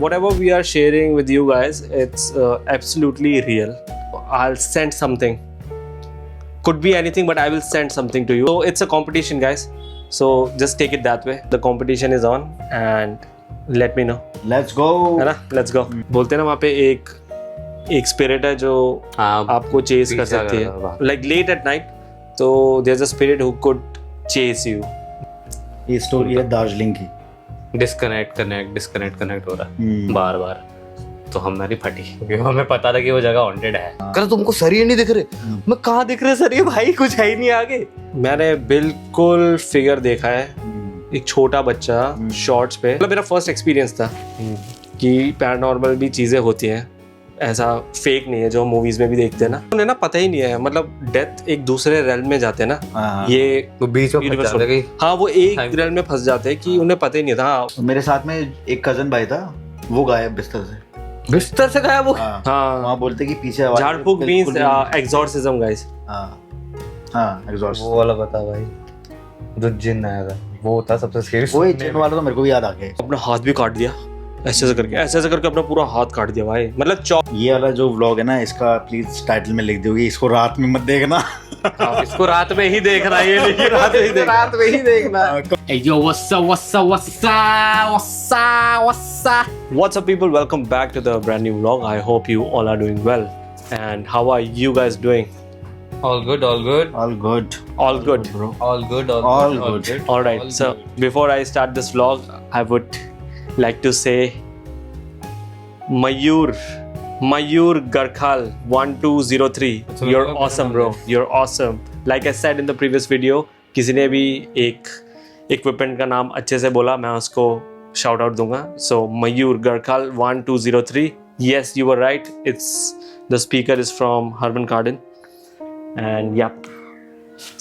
whatever we are sharing with you guys, it's absolutely real. I'll send something. Could be anything, but I will send something to you. So it's a competition, guys. So just take it that way. The competition is on, and let me know. Let's go. है ना? Let's go. बोलते हैं ना वहाँ पे एक spirit है जो आपको चेस कर सकती है. Like late at night, तो there's a spirit who could chase you. ये स्टोरी है दार्जिलिंग की. डिस्कनेक्ट हो रहा है बार बार. तो हमारी फटी क्योंकि हमें पता था कि वो जगह हॉन्टेड है. कर तुमको सर ही नहीं दिख रहे. मैं कहाँ दिख रहे सर ये भाई, कुछ है ही नहीं आगे. मैंने बिल्कुल फिगर देखा है, एक छोटा बच्चा शॉर्ट्स पे. मतलब मेरा फर्स्ट एक्सपीरियंस था कि पैरानॉर्मल भी चीज़ें होती हैं, ऐसा फेक नहीं है जो मूवीज में भी देखते हैं ना. उन्हें ना पता ही नहीं है, मतलब डेथ एक दूसरे रेल में जाते हैं ना, ये वो बीच में फंस जाते हैं. हाँ, वो एक रेल में फंस जाते हैं कि उन्हें पता ही नहीं था. मेरे साथ में एक कजन भाई था, वो गायब बिस्तर से गायब वो. हाँ, वहाँ बोलते कि पीछे आवाज. झाड़ फूक मींस एक्सॉर्सिज्म गाइस. हाँ एग्जॉस्ट. वो वाला बता भाई, जो जिन आया था वो था सबसे सीरियस. वो जिन वाला तो मेरे को भी याद आ गया. अपना हाथ भी काट दिया ऐसे करके अपना पूरा हाथ काट दिया भाई. मतलब ये वाला जो व्लॉग है ना, इसका प्लीज टाइटल में लिख दोगे, इसको रात में मत देखना. इसको रात में ही देखना है. ये रात में ही देखना. Hey yo, What's up people, welcome back to the brand new vlog. I hope you all are doing well. And how are you guys doing? All good. All good. Bro. All good. All right. So before I start this vlog, I would like to say Mayur Garkhal 1203. You're awesome bro. You're awesome. Like I said in the previous video, किसी ने भी एक equipment का नाम अच्छे से बोला, मैं उसको शाउट आउट दूंगा. So Mayur Garkhal 1203. Yes, you were right. The speaker is from Harman Kardon. And yep.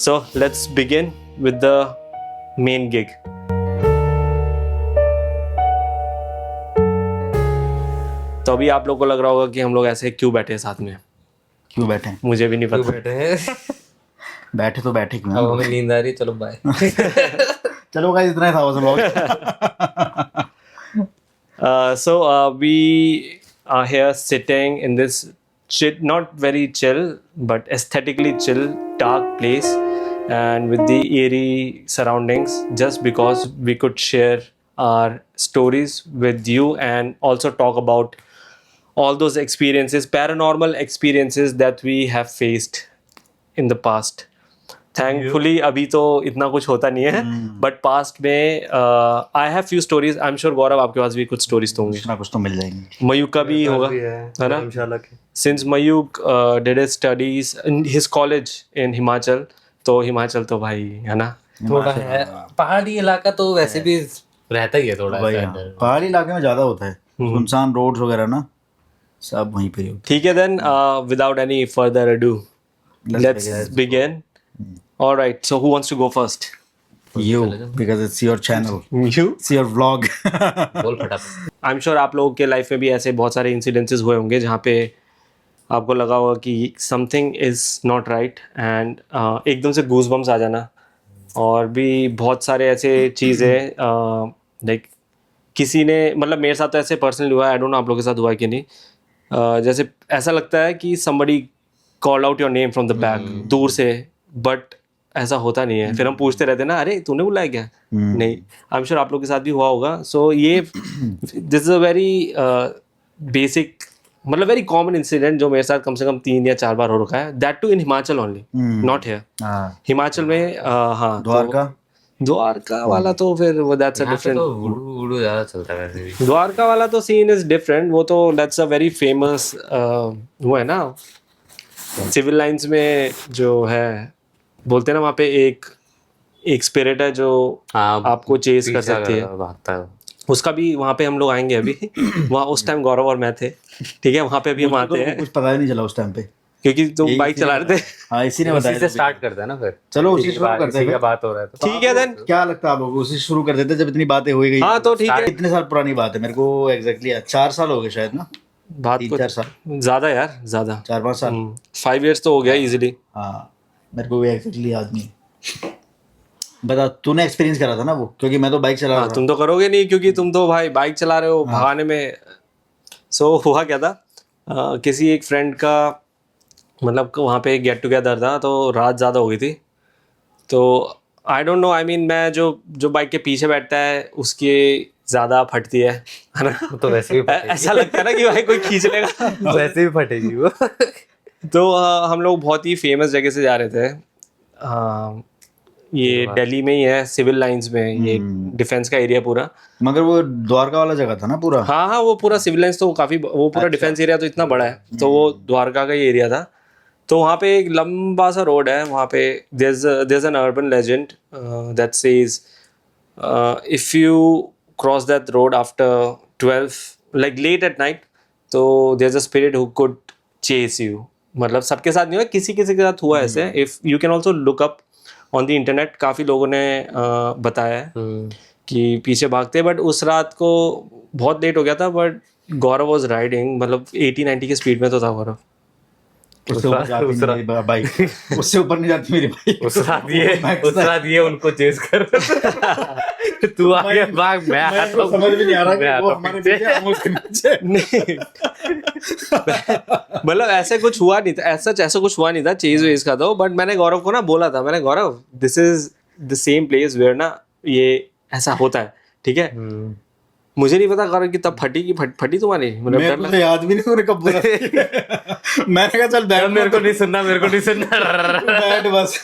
So let's begin with the main gig. तो अभी आप लोगों को लग रहा होगा कि हम लोग ऐसे क्यों बैठे हैं साथ में. क्यों बैठे? मुझे भी नहीं पता. बैठे तो बैठे क्यों? अब हमें नींद आ रही है, चलो बाय. चलो गाइस, इतना ही था vlog. So we are here sitting in this not very chill but aesthetically chill dark place and with the eerie surroundings, just because we could share our stories with you and also talk about all those experiences, paranormal experiences that we have faced in the past. Thankfully अभी तो इतना कुछ होता नहीं है, but past में I have few stories. I'm sure गौरव आपके पास भी कुछ stories तो होंगे. कुछ तो मिल जाएंगे. मयूक का भी होगा, है ना? इंशाल्लाह. Since Mayuk did his studies in his college in Himachal, तो हिमाचल तो भाई है ना, थोड़ा है पहाड़ी इलाका, तो वैसे भी रहता ही है थोड़ा. पहाड़ी इलाके में ज्यादा होता है, सुनसान रोड्स वगैरह ना, सब वहीं पे होते. ठीक है. Then without any further ado, let's begin. All right. So who wants to go first? You, because it's your channel. You? It's your vlog. बोल फटाफट. I'm sure आप लोगों के लाइफ में भी ऐसे बहुत सारे incidences हुए होंगे जहाँ पे आपको लगा होगा कि something is not right and एकदम से goosebumps आ जाना. और भी बहुत सारे ऐसे चीज़ें लाइक किसी ने, मतलब मेरे साथ तो ऐसे पर्सनली हुआ है, आई डोंट नो आप लोगों के साथ हुआ है कि नहीं. जैसे ऐसा लगता है कि somebody called out your name from the back, दूर से, बट ऐसा होता नहीं है. फिर हम पूछते रहते हैं ना, अरे तूने बुलाया क्या? नहीं. आई एम श्योर आप लोग के साथ भी हुआ होगा. सो ये this is a very basic, मतलब वेरी कॉमन इंसिडेंट जो मेरे साथ कम से कम 3 या 4 बार हो रखा है. That to in Himachal only, not here. Himachal में हाँ, द्वारका वाला तो फिर वो दैट्स अ डिफरेंट. उड़ू ज़्यादा चलता है वैसे भी. द्वारका वाला तो सीन इज डिफरेंट. वो तो दैट्स अ वेरी फेमस वो है ना, सिविल लाइंस में जो है, बोलते हैं ना वहाँ पे एक स्पिरिट है जो आपको चेस कर सकती है. उसका भी वहाँ पे हम लोग आएंगे अभी. वहाँ उस टाइम गौरव और मैं थे, ठीक है. वहाँ पे भी हम आते हैं. कुछ पता ही नहीं चला उस टाइम पे, क्योंकि तुम बाइक चला रहे थे. हाँ, इसी ने बताया. से स्टार्ट करते हैं ना फिर. चलो उसी शुरू करते हैं. क्या बात हो रहा है तो ठीक है. देन क्या लगता है आप लोगों को, उसी शुरू कर देते जब इतनी बातें हो गई. हाँ तो ठीक है. इतने साल पुरानी बात है, मेरे को एग्जैक्टली 4 साल हो गए शायद ना. बात 3-4 साल ज़्यादा यार, ज़्यादा 4-5 साल. 5 years तो हो गया इजीली. हाँ, मेरे को भी एग्जैक्टली याद नहीं. बता, तूने एक्सपीरियंस करा था ना वो, क्योंकि मैं तो बाइक चला रहा हाँ था। तुम तो करोगे नहीं क्योंकि तुम तो भाई बाइक चला रहे हो भगाने में। सो हुआ क्या था, किसी एक फ्रेंड का मतलब वहाँ पे गेट टुगेदर था, तो रात ज़्यादा हो गई थी। तो I don't know, I mean मैं जो जो बाइक के पीछे बैठता है उसकी ज़्यादा फटती है ना। वो तो वैसे भी फटेगी। ऐसा लगता है ना कि भाई कोई खींच लेगा। वैसे भी फटेगी वो। तो हम लोग बहुत ही फेमस जगह से जा रहे थे। ये दिल्ली में ही है, सिविल लाइंस में, ये डिफेंस का एरिया पूरा। मगर वो द्वारका वाला जगह था ना पूरा। हाँ हाँ, वो पूरा सिविल लाइंस तो काफ़ी, वो पूरा डिफेंस एरिया तो इतना बड़ा है, तो वो द्वारका का ही एरिया था। तो वहाँ पे एक लंबा सा रोड है, वहाँ पे there's an urban legend that says if you cross that road after 12 like late at night, तो there's a spirit who could chase you। मतलब सबके साथ नहीं हुआ, किसी किसी के साथ हुआ ऐसे। if you can also look up on the internet, काफ़ी लोगों ने बताया है कि पीछे भागते। बट उस रात को बहुत लेट हो गया था, बट गौरव वॉज राइडिंग, मतलब 80-90 की स्पीड में तो था गौरव। उससे ऊपर जाती नहीं मेरी बाइक, उससे ऊपर नहीं जाती मेरी बाइक। उस रात ये उनको चेस कर। तू आगे भाग, मैं आता हूँ। समझ में नहीं आ रहा मैं कि वो आता हूँ हमारे पीछे। पीछे, हम उसके पीछे। नहीं मतलब ऐसे कुछ हुआ नहीं था, ऐसा कुछ हुआ नहीं था चेज वेज का तो। बट मैंने गौरव को ना बोला था, मैंने Gaurav this is the same place where ना ये ऐसा होता है, ठीक है। मुझे नहीं पता गौरव की तब फटी तुम्हारी, मतलब मेरे को तो याद भी नहीं तूने कब बोला। मैंने कहा चल बैठ, मेरे को नहीं सुनना, मेरे को नहीं सुनना। बैठ बस।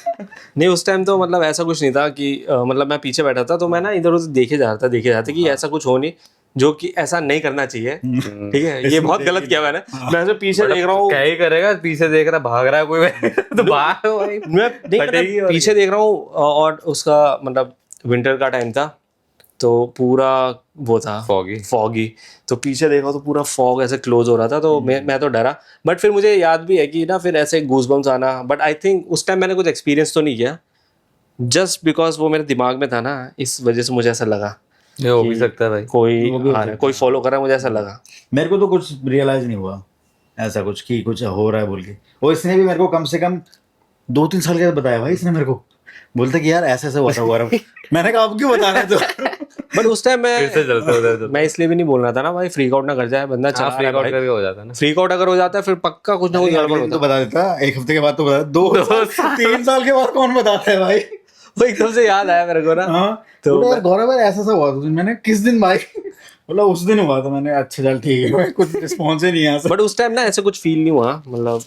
नहीं उस टाइम तो मतलब ऐसा कुछ नहीं था कि मतलब मैं पीछे बैठा था, तो मैं ना इधर उधर देखे जा रहा था कि ऐसा कुछ हो नहीं, जो कि ऐसा नहीं करना चाहिए, ठीक है। ये बहुत गलत किया मैंने। मैं ऐसे पीछे देख रहा हूँ, क्या ही करेगा, पीछे देख रहा भाग रहा है कोई। तो भाग भाई। मैं नहीं, मतलब फटेगी और पीछे देख रहा हूँ, और उसका मतलब विंटर का टाइम था, तो पूरा वो था फॉगी। तो पीछे देखा तो पूरा फॉग ऐसे क्लोज हो रहा था, तो मैं तो डरा। बट फिर मुझे याद भी है कि ना फिर ऐसे गूज़बम्स आना, बट आई थिंक उस टाइम मैंने कुछ एक्सपीरियंस तो नहीं किया, जस्ट बिकॉज वो मेरे दिमाग में था ना, इस वजह से मुझे ऐसा लगा ये हो भी सकता है भाई। कोई आ रहा है, कोई फॉलो कर रहा है, मुझे ऐसा लगा। मेरे को तो कुछ रियलाइज नहीं हुआ ऐसा कुछ कि कुछ हो रहा है बोल के। और इसने भी मेरे को कम से कम 2-3 साल के बाद बताया भाई इसने मेरे को, बोलता कि यार ऐसे ऐसे हुआ था गौरव। मैंने कहा अब क्यों बता रहे तो। बट उस टाइम फिर से चलते उधर। मैं इसलिए भी नहीं बोल रहा था ना भाई, फ्रीक आउट ना कर जाए बंदा, चला फ्रीक आउट का भी हो जाता है ना। फ्रीक आउट अगर हो जाता है फिर पक्का कुछ ना कुछ गड़बड़ होता तो बता देता, एक हफ्ते के बाद तो बता, 2-3 साल के बाद कौन बताता है भाई। वो एकदम से याद आया मेरे को ना। हाँ तो यार गौरव यार ऐसा हुआ था। मैंने किस दिन भाई, मतलब उस दिन हुआ था। मैंने अच्छा चल ठीक है, कुछ रिस्पॉन्स ही नहीं आया। बट उस टाइम ना ऐसे कुछ फील नहीं हुआ, मतलब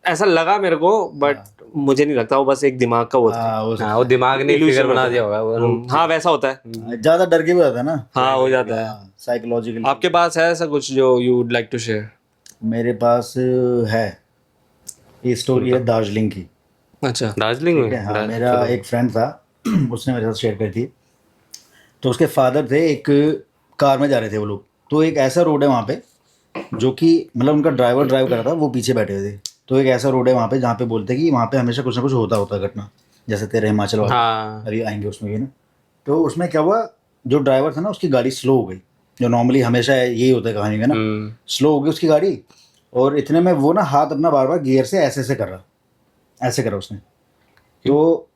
ऐसा लगा मेरे को, बट मुझे नहीं लगता, वो बस एक दिमाग का वो था। हाँ वो दिमाग ने फिगर बना दिया होगा वो। हाँ वैसा होता है, ज्यादा डर के भी होता है ना। हाँ हो जाता है। साइकोलॉजिकल। आपके पास है ऐसा कुछ जो you would like to share? मेरे पास है, ये स्टोरी है दार्जिलिंग की। अच्छा, दार्जिलिंग में? हाँ, मेरा एक फ्रेंड था, उसने मेरे साथ शेयर करी थी। तो उसके फादर थे, एक कार में जा रहे थे वो लोग। तो एक ऐसा रोड है वहाँ पे जो कि मतलब उनका ड्राइवर ड्राइव कर रहा था, वो पीछे बैठे हुए थे। तो एक ऐसा रोड है वहाँ पे जहाँ पे बोलते हैं कि वहाँ पे हमेशा कुछ ना कुछ होता है घटना, जैसे तेरे हिमाचल वाला। हाँ। अभी आएंगे उसमें भी ना। तो उसमें क्या हुआ, जो ड्राइवर था ना उसकी गाड़ी स्लो हो गई, जो नॉर्मली हमेशा यही होता है कहानी में ना। स्लो हो गई उसकी गाड़ी, और इतने में वो ना हाथ अपना बार बार गियर से ऐसे करा उसने। तो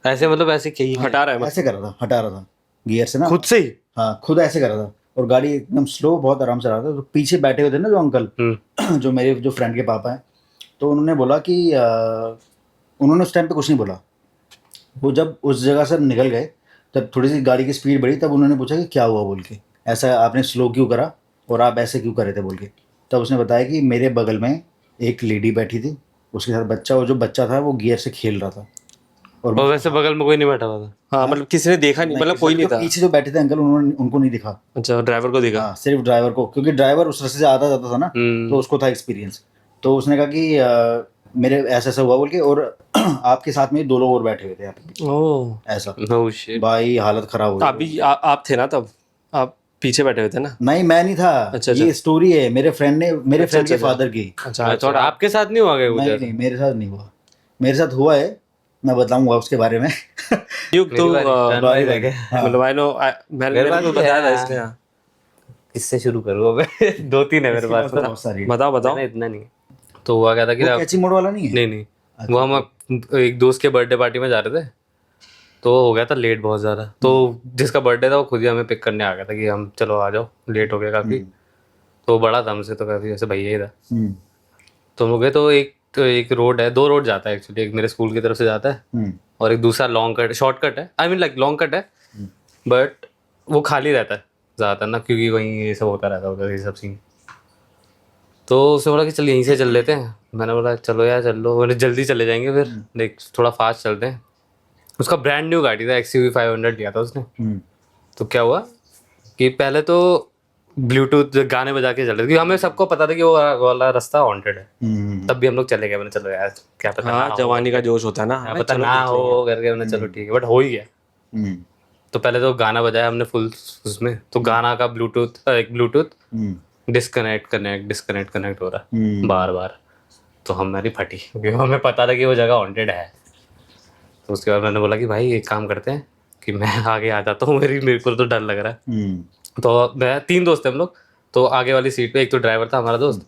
ऐसे मतलब ऐसे क्या हटा रहा है ऐसे कर रहा था, हटा रहा था गियर से ना, खुद से ही? हाँ खुद ऐसे कर रहा था, और गाड़ी एकदम स्लो बहुत आराम से रहा था। तो पीछे बैठे हुए थे ना जो अंकल, जो मेरे जो फ्रेंड के पापा हैं, तो उन्होंने बोला कि उन्होंने उस टाइम पे कुछ नहीं बोला। वो जब उस जगह से निकल गए, तब थोड़ी सी गाड़ी की स्पीड बढ़ी, तब उन्होंने पूछा कि क्या हुआ बोल के, ऐसा आपने स्लो क्यों करा और आप ऐसे क्यों कर रहे थे बोल के। तब उसने बताया कि मेरे बगल में एक लेडी बैठी थी, उसके साथ बच्चा, और जो बच्चा था वो गियर से खेल रहा था। और वैसे बगल में कोई नहीं बैठा हुआ था? हाँ मतलब किसी ने देखा नहीं, मतलब कोई नहीं था पीछे जो बैठे थे अंकल, उन्होंने उनको नहीं दिखा। अच्छा, ड्राइवर को देखा? हाँ सिर्फ ड्राइवर को, क्योंकि ड्राइवर उस रास्ते से आता जाता था ना, तो उसको था एक्सपीरियंस। तो उसने कहा कि मेरे ऐसा ऐसा हुआ बोल के, और आपके साथ में 2 लोग और बैठे हुए थे यहाँ पे। ओह ऐसा नो शिट भाई, हालत खराब हो गई। अभी आप थे ना तब, आप पीछे बैठे हुए थे ना? नहीं मैं नहीं था। अच्छा। ये स्टोरी है मेरे फ्रेंड ने, मेरे फ्रेंड के फादर की। अच्छा, और आपके साथ नहीं हुआ गया नहीं नहीं, मेरे साथ नहीं हुआ। मेरे साथ हुआ है, मैं बताऊंगा उसके बारे में। युग तो मतलब आई नो, मैंने तो बताया था इसने। किससे शुरू करूँ अब? 2-3 है मेरे पास। बहुत सारी। बताओ। इतना नहीं। तो हुआ क्या था कि कैची मोड वाला नहीं है? नहीं, वो हम एक दोस्त के बर्थडे पार्टी में जा रहे थे। तो हो गया था लेट बहुत ज़्यादा। तो जिसका बर्थडे था वो खुद ही हमें पिक करने आ गया था कि हम चलो आ जाओ, लेट हो गया काफ़ी। तो वो बड़ा था हमसे, तो काफ़ी ऐसे भैया ही था। तो हम लोग गए, तो एक रोड है, 2 रोड जाता है एक्चुअली, एक मेरे स्कूल की तरफ से जाता है और एक दूसरा लॉन्ग कट शॉर्टकट है, I mean like long cut है, बट वो खाली रहता है ज़्यादातर ना, क्योंकि वहीं ये सब होता रहता है उधर, ये सब सीन। तो उसने बोला कि चल यहीं से चल लेते हैं। मैंने बोला चलो यार चल लो, मैंने जल्दी चले जाएंगे फिर, देख थोड़ा फास्ट चलते हैं। उसका ब्रांड न्यू गाड़ी था, XUV 500 लिया था उसने। तो क्या हुआ कि पहले तो ब्लूटूथ गाने बजा के चल रहे थे, क्योंकि हमें सबको पता था कि वो वाला रास्ता हॉन्टेड है। तब भी हम लोग चले गए, मैंने चलो यार क्या पता ना हाँ, हो, जवानी का जोश होता है ना, क्या हमें पता चलो ना देख लेंगे। हो करके मैंने चलो ठीक है, बट हो ही गया। तो पहले तो गाना बजाया हमने फुल उसमें, तो गाना का एक ब्लूटूथ डिस्कनेक्ट हो रहा है बार बार। तो हमारी फटी, क्योंकि हमें पता था कि वो जगह हॉन्टेड है। तो उसके बाद मैंने बोला कि भाई एक काम करते हैं कि मैं आगे आ जाता हूँ, मेरे को तो डर लग रहा है। तो मैं 3 दोस्त थे हम लोग। तो आगे वाली सीट पे एक तो ड्राइवर था हमारा दोस्त,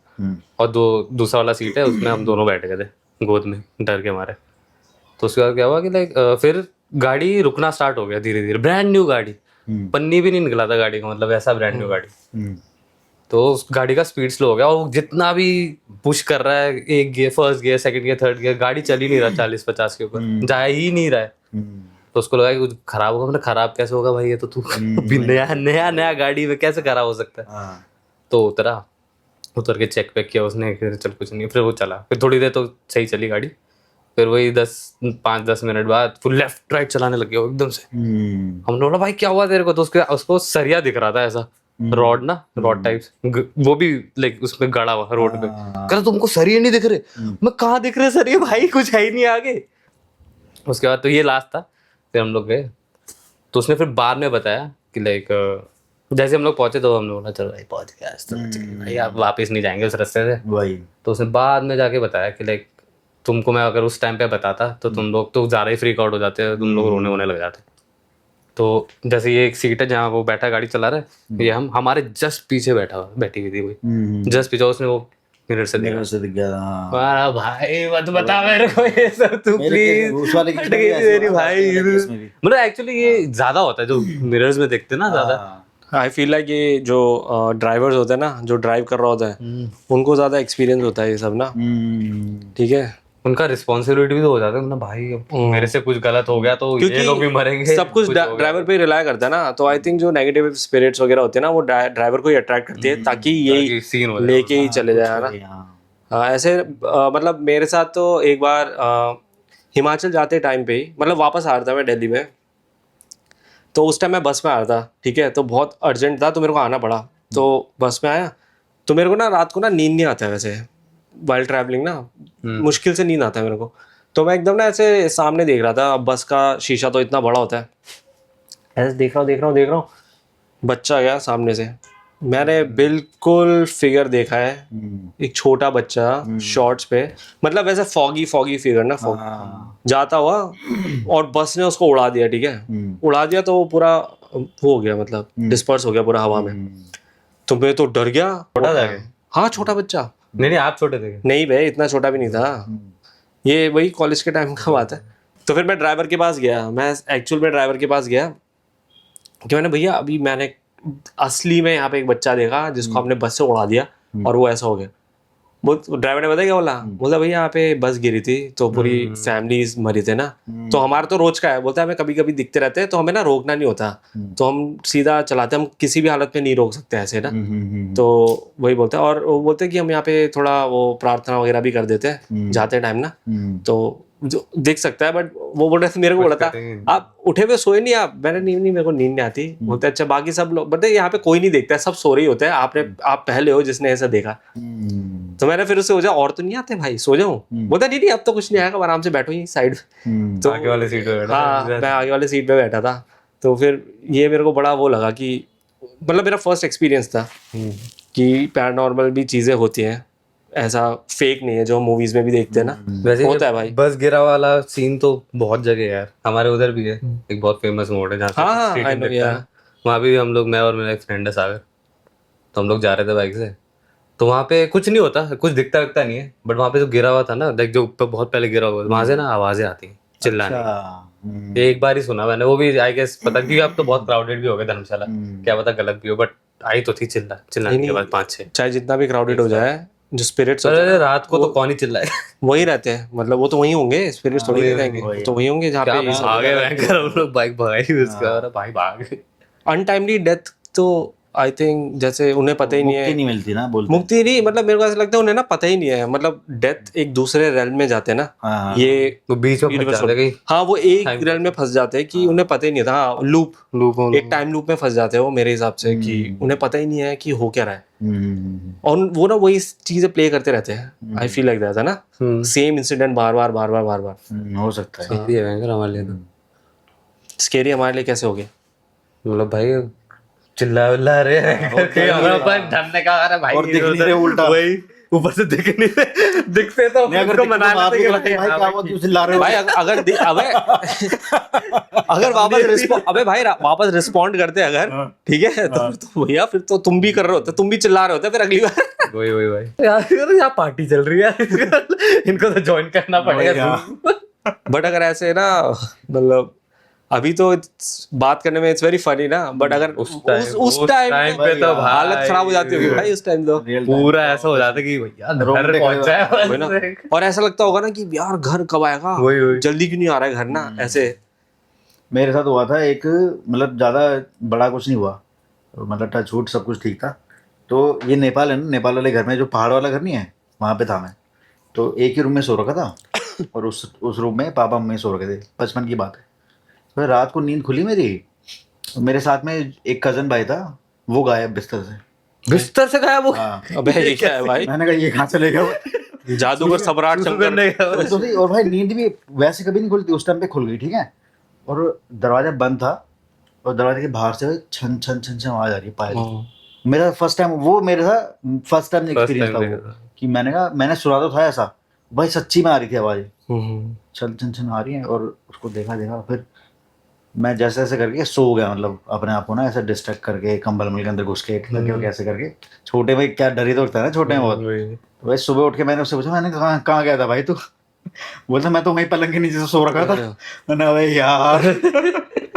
और दूसरा वाला सीट है उसमें हम दोनों बैठ गए थे गोद में, डर के मारे। तो उसके बाद क्या हुआ कि लाइक फिर गाड़ी रुकना स्टार्ट हो गया धीरे धीरे। ब्रांड न्यू गाड़ी, पन्नी भी नहीं निकला था गाड़ी का, मतलब ऐसा ब्रांड न्यू गाड़ी। तो उस गाड़ी का स्पीड स्लो हो गया, और वो जितना भी पुश कर रहा है, एक gear, first gear, second gear, third gear, गाड़ी चल ही नहीं रहा 40-50 के ऊपर, जा ही नहीं रहा है। तो उसको लगा कि कुछ खराब होगा। मैंने खराब कैसे होगा भाई, ये तो तू अभी नया गाड़ी में कैसे खराब हो सकता है। तो उतर के चेक वेक किया उसने, फिर चल कुछ नहीं, फिर वो चला। फिर थोड़ी देर तो सही चली गाड़ी, फिर वही 5-10 मिनट बाद फुल लेफ्ट राइट चलाने लग गया एकदम से। हमने बोला भाई क्या हुआ तेरे को। तो उसको सरिया दिख रहा था ऐसा, रॉड टाइप्स, वो भी लाइक उसमें गड़ा हुआ रोड पे। कह रहा तुमको सरिये नहीं दिख रहे। मैं कहाँ दिख रहे सरिये भाई, कुछ है ही नहीं आगे। उसके बाद तो ये लास्ट था, फिर हम लोग गए। तो उसने फिर बाद में बताया कि लाइक जैसे हम लोग पहुंचे तो हम लोग बोला चलो भाई पहुंच गया, तो भाई आप वापस नहीं जाएंगे उस रास्ते से। वही तो उसने बाद में जाके बताया कि लाइक तुमको मैं अगर उस टाइम पे बताता तो तुम लोग तो ज़्यादा ही फ्रीक आउट हो जाते, तुम लोग रोने वोने लग जाते। तो जैसे ये एक सीट है जहाँ वो बैठा गाड़ी चला रहा है, ये हमारे जस्ट पीछे बैठी हुई थी वही, जस्ट पीछे। उसने वो मिरर से देखा, से दिख गया था। वाह भाई मत बता मेरे को ये सब, तू प्लीज। उस वाले फट गई थी मेरी भाई। मतलब एक्चुअली ये ज्यादा होता है जो मिरर्स में देखते हैं ना ज्यादा। आई फील लाइक ये जो ड्राइवर्स होते हैं ना, जो ड्राइव कर रहा होता है, उनको ज़्यादा एक्सपीरियंस होता है ये सब ना, ठीक है। उनका रिस्पॉन्सिबिलिटी भी तो हो जाता है ना भाई, अब मेरे से कुछ गलत हो गया तो ये लोग भी मरेंगे, सब कुछ ड्राइवर पे रिलाय करता है ना। तो आई थिंक जो नेगेटिव स्पिरिट्स वगैरह होते हैं ना, वो ड्राइवर को ही अट्रैक्ट करती है, ताकि यही सीन हो लेके ही चले जाए ना। हाँ, ऐसे मतलब मेरे साथ तो एक बार हिमाचल जाते टाइम पे ही, मतलब वापस आ रहा था मैं दिल्ली में, तो उस टाइम मैं बस में आ रहा था, ठीक है। तो बहुत अर्जेंट था तो मेरे को आना पड़ा। तो बस में आया तो मेरे को ना रात को ना नींद नहीं आता है वैसे, वाइल ट्रैवलिंग ना मुश्किल से नींद आता है मेरे को। तो मैं एकदम ना ऐसे सामने देख रहा था, बस का शीशा तो इतना बड़ा होता है, ऐसे देख रहा हूँ, बच्चा गया सामने से, मैंने बिल्कुल फिगर देखा है, एक छोटा बच्चा शॉर्ट्स पे, मतलब वैसे फॉगी फिगर ना, जाता हुआ, और बस ने उसको उड़ा दिया, ठीक है। उड़ा दिया तो वो पूरा हो गया, मतलब डिस्पर्स हो गया पूरा हवा में। तो मैं तो डर गया। छोटा था क्या? हाँ, छोटा बच्चा। नहीं आप छोटे थे? नहीं भाई, इतना छोटा भी नहीं था, ये वही कॉलेज के टाइम का बात है। तो फिर मैं ड्राइवर के पास गया, कि मैंने भैया अभी मैंने असली में यहाँ पे एक बच्चा देखा जिसको हमने बस से उड़ा दिया और वो ऐसा हो गया। वो ड्राइवर ने बताया क्या बोला भैया यहाँ पे बस गिरी थी तो पूरी फैमिली मरी थे ना। तो हमारा तो रोज का है, बोलता है हमें कभी कभी दिखते रहते हैं तो हमें ना रोकना नहीं होता, तो हम सीधा चलाते, हम किसी भी हालत में नहीं रोक सकते ऐसे ना। तो वही बोलते हैं, और वो बोलते हैं कि हम यहाँ पे थोड़ा वो प्रार्थना वगैरह भी कर देते हैं जाते टाइम ना, तो जो देख सकता है। बट वो बोल रहे थे, मेरे को बोला था आप उठे हुए सोए नहीं आप? मैंने नहीं मेरे को नींद नहीं आती। बोलते अच्छा बाकी सब लोग, बट यहाँ पे कोई नहीं देखता है, सब सो रही होते हैं, आप पहले हो जिसने ऐसा देखा। तो मैंने फिर उससे हो और तो नहीं आते भाई, सो जाऊं? बोलता नहीं अब तो कुछ नहीं आएगा, आराम से बैठो यहीं साइड। तो आगे वाले सीट पे बैठा? हाँ, मैं आगे वाले सीट पे बैठा था। तो फिर ये मेरे को बड़ा वो लगा कि मतलब मेरा फर्स्ट एक्सपीरियंस था कि पैरानॉर्मल भी चीजें होती हैं, ऐसा फेक नहीं है जो मूवीज में भी देखते हैं ना, वैसे होता है भाई। बस गिरा वाला सीन तो बहुत जगह है यार, हमारे उधर भी है एक बहुत फेमस मोड़ है जहाँ हाँ, I know, yeah. वहाँ भी हम लोग, मैं और मेरा एक फ्रेंड है सागर, तो हम लोग जा रहे थे बाइक से। तो वहाँ पे कुछ नहीं होता, कुछ दिखता नहीं है, बट वहाँ पे जो गिरा हुआ था ना, देख जो ऊपर बहुत पहले गिरा हुआ, वहाँ से ना आवाजें आती हैं चिल्लाने। एक बार ही सुना मैंने, वो भी आई गेस पता, क्योंकि अब तो बहुत क्राउडेड भी हो गया धर्मशाला, क्या पता गलत भी हो, बट आई तो थी चिल्लाने के बाद 5-6। चाहे जितना भी क्राउडेड हो जाए, जो स्पिरिट्स होते अरे रात को तो कौन ही चिल्लाए। हैं वही रहते हैं, मतलब वो तो वहीं होंगे, स्पिरिट्स थोड़ी नहीं रहेंगे, वो तो वहीं होंगे जहाँ क्या पे भागे भयंकर हम लोग, बाइक भगाई उसका, अरे भाई भाग। अनटाइमली डेथ तो आई थिंक जैसे उन्हें पता ही नहीं मुक्ति है, नहीं मिलती ना, बोलते मुक्ति नहीं, मतलब मेरे को ऐसा लगता है उन्हें ना पता ही नहीं है, मतलब डेथ एक दूसरे रेल में जाते हैं ना, हाँ, ये तो बीच में फंस जाते हैं हाँ वो एक रेल में फंस जाते हैं कि उन्हें पता ही नहीं था, हाँ लूप एक टाइम लूप में फंस जाते हैं वो मेरे हिसाब से, कि उन्हें पता ही नहीं है कि हो क्या रहा है, और वो ना वही चीजें प्ले करते रहते हैं, आई फील लाइक दैट है ना, सेम इंसिडेंट बार बार। हो सकता है। सही है भयंकर हमारे लिए तो। स्केरी हमारे लिए कैसे हो गए, मतलब भाई चिल्ला रहे हैं हमारे ऊपर, डरने का, अरे भाई और दिख नहीं रहे उल्टा, वही ऊपर से दिख नहीं रहे, दिखते तो अगर मना भाई क्या हुआ, क्यों चिल्ला रहे हो भाई अगर अबे अगर वापस रिस्पॉन्ड करते अगर, ठीक है, तो भैया फिर तो तुम भी कर रहे होते, तुम भी चिल्ला रहे होते फिर अगली बार। वही भाई यार, यहाँ पार्टी चल रही है इनको तो ज्वाइन करना पड़ेगा। बट अगर ऐसे ना, मतलब अभी तो बात करने में इट्स वेरी फनी ना, बट अगर उस टाइम पे तो भाई हालत खराब हो जाती होगी भाई, उस टाइम तो पूरा ऐसा हो जाता है कि भैया घर पहुंचा है वही ना, और ऐसा लगता होगा ना कि यार घर कब आएगा, जल्दी क्यों नहीं आ रहा है घर ना, ऐसे। मेरे साथ हुआ था एक, मतलब ज़्यादा बड़ा कुछ नहीं हुआ, मतलब टच वुड सब कुछ ठीक था। तो ये नेपाल है ना, नेपाल वाले घर में जो पहाड़ वाला घर नहीं है, वहाँ पे था मैं। तो एक ही रूम में सो रखा था और उस रूम में पापा मम्मी सो रखे थे, बचपन की बात है। तो रात को नींद खुली मेरी, मेरे साथ में एक कज़न भाई था, वो गायब बिस्तर से गायब वो। हाँ। अबे ये क्या है भाई, मैंने कहा ये कहाँ चले गया, जादूगर सम्राट शंकर। तो और भाई नींद भी वैसे कभी नहीं खुलती, उस टाइम पे खुल गई, ठीक है। और दरवाजा बंद था और दरवाजे के बाहर से छन छन छन छन आवाज आ रही है पायल। मेरा फर्स्ट टाइम एक्सपीरियंस था वो, कि मैंने कहा, मैंने सुना तो था ऐसा, भाई सच्ची में आ रही थी आवाज, छन छन छन आ रही है। और उसको देखा, फिर मैं जैसे ऐसे करके सो गया, मतलब अपने आप को ना ऐसे डिस्ट्रैक्ट करके, कंबल के अंदर घुस के कैसे करके। छोटे भाई क्या डर ही तो लगता है ना छोटे में बहुत। तो भाई सुबह उठ के मैंने उससे पूछा, मैंने कहाँ गया था भाई तू? बोलता मैं तो वहीं पलंग के नीचे से सो रखा था। मैंने भाई यार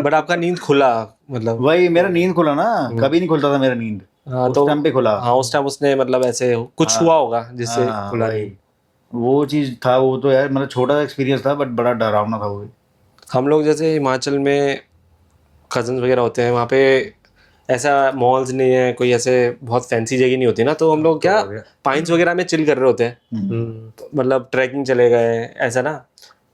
बट आपका नींद खुला, मतलब वही मेरा नींद खुला ना, कभी नहीं खुलता था मेरा नींद, उस टाइम पे खुला। हाँ उस टाइम उसने मतलब ऐसे कुछ हुआ होगा जिससे खुला नहीं। वो चीज था, वो तो यार मतलब छोटा सा एक्सपीरियंस था, बट बड़ा डरावना था वो भी। हम लोग जैसे हिमाचल में कजन्स वगैरह होते हैं, वहाँ पे ऐसा मॉल्स नहीं है, कोई ऐसे बहुत फैंसी जगह नहीं होती ना, तो हम लोग क्या पाइन्स वगैरह में चिल कर रहे होते हैं, मतलब ट्रैकिंग चले गए ऐसा ना।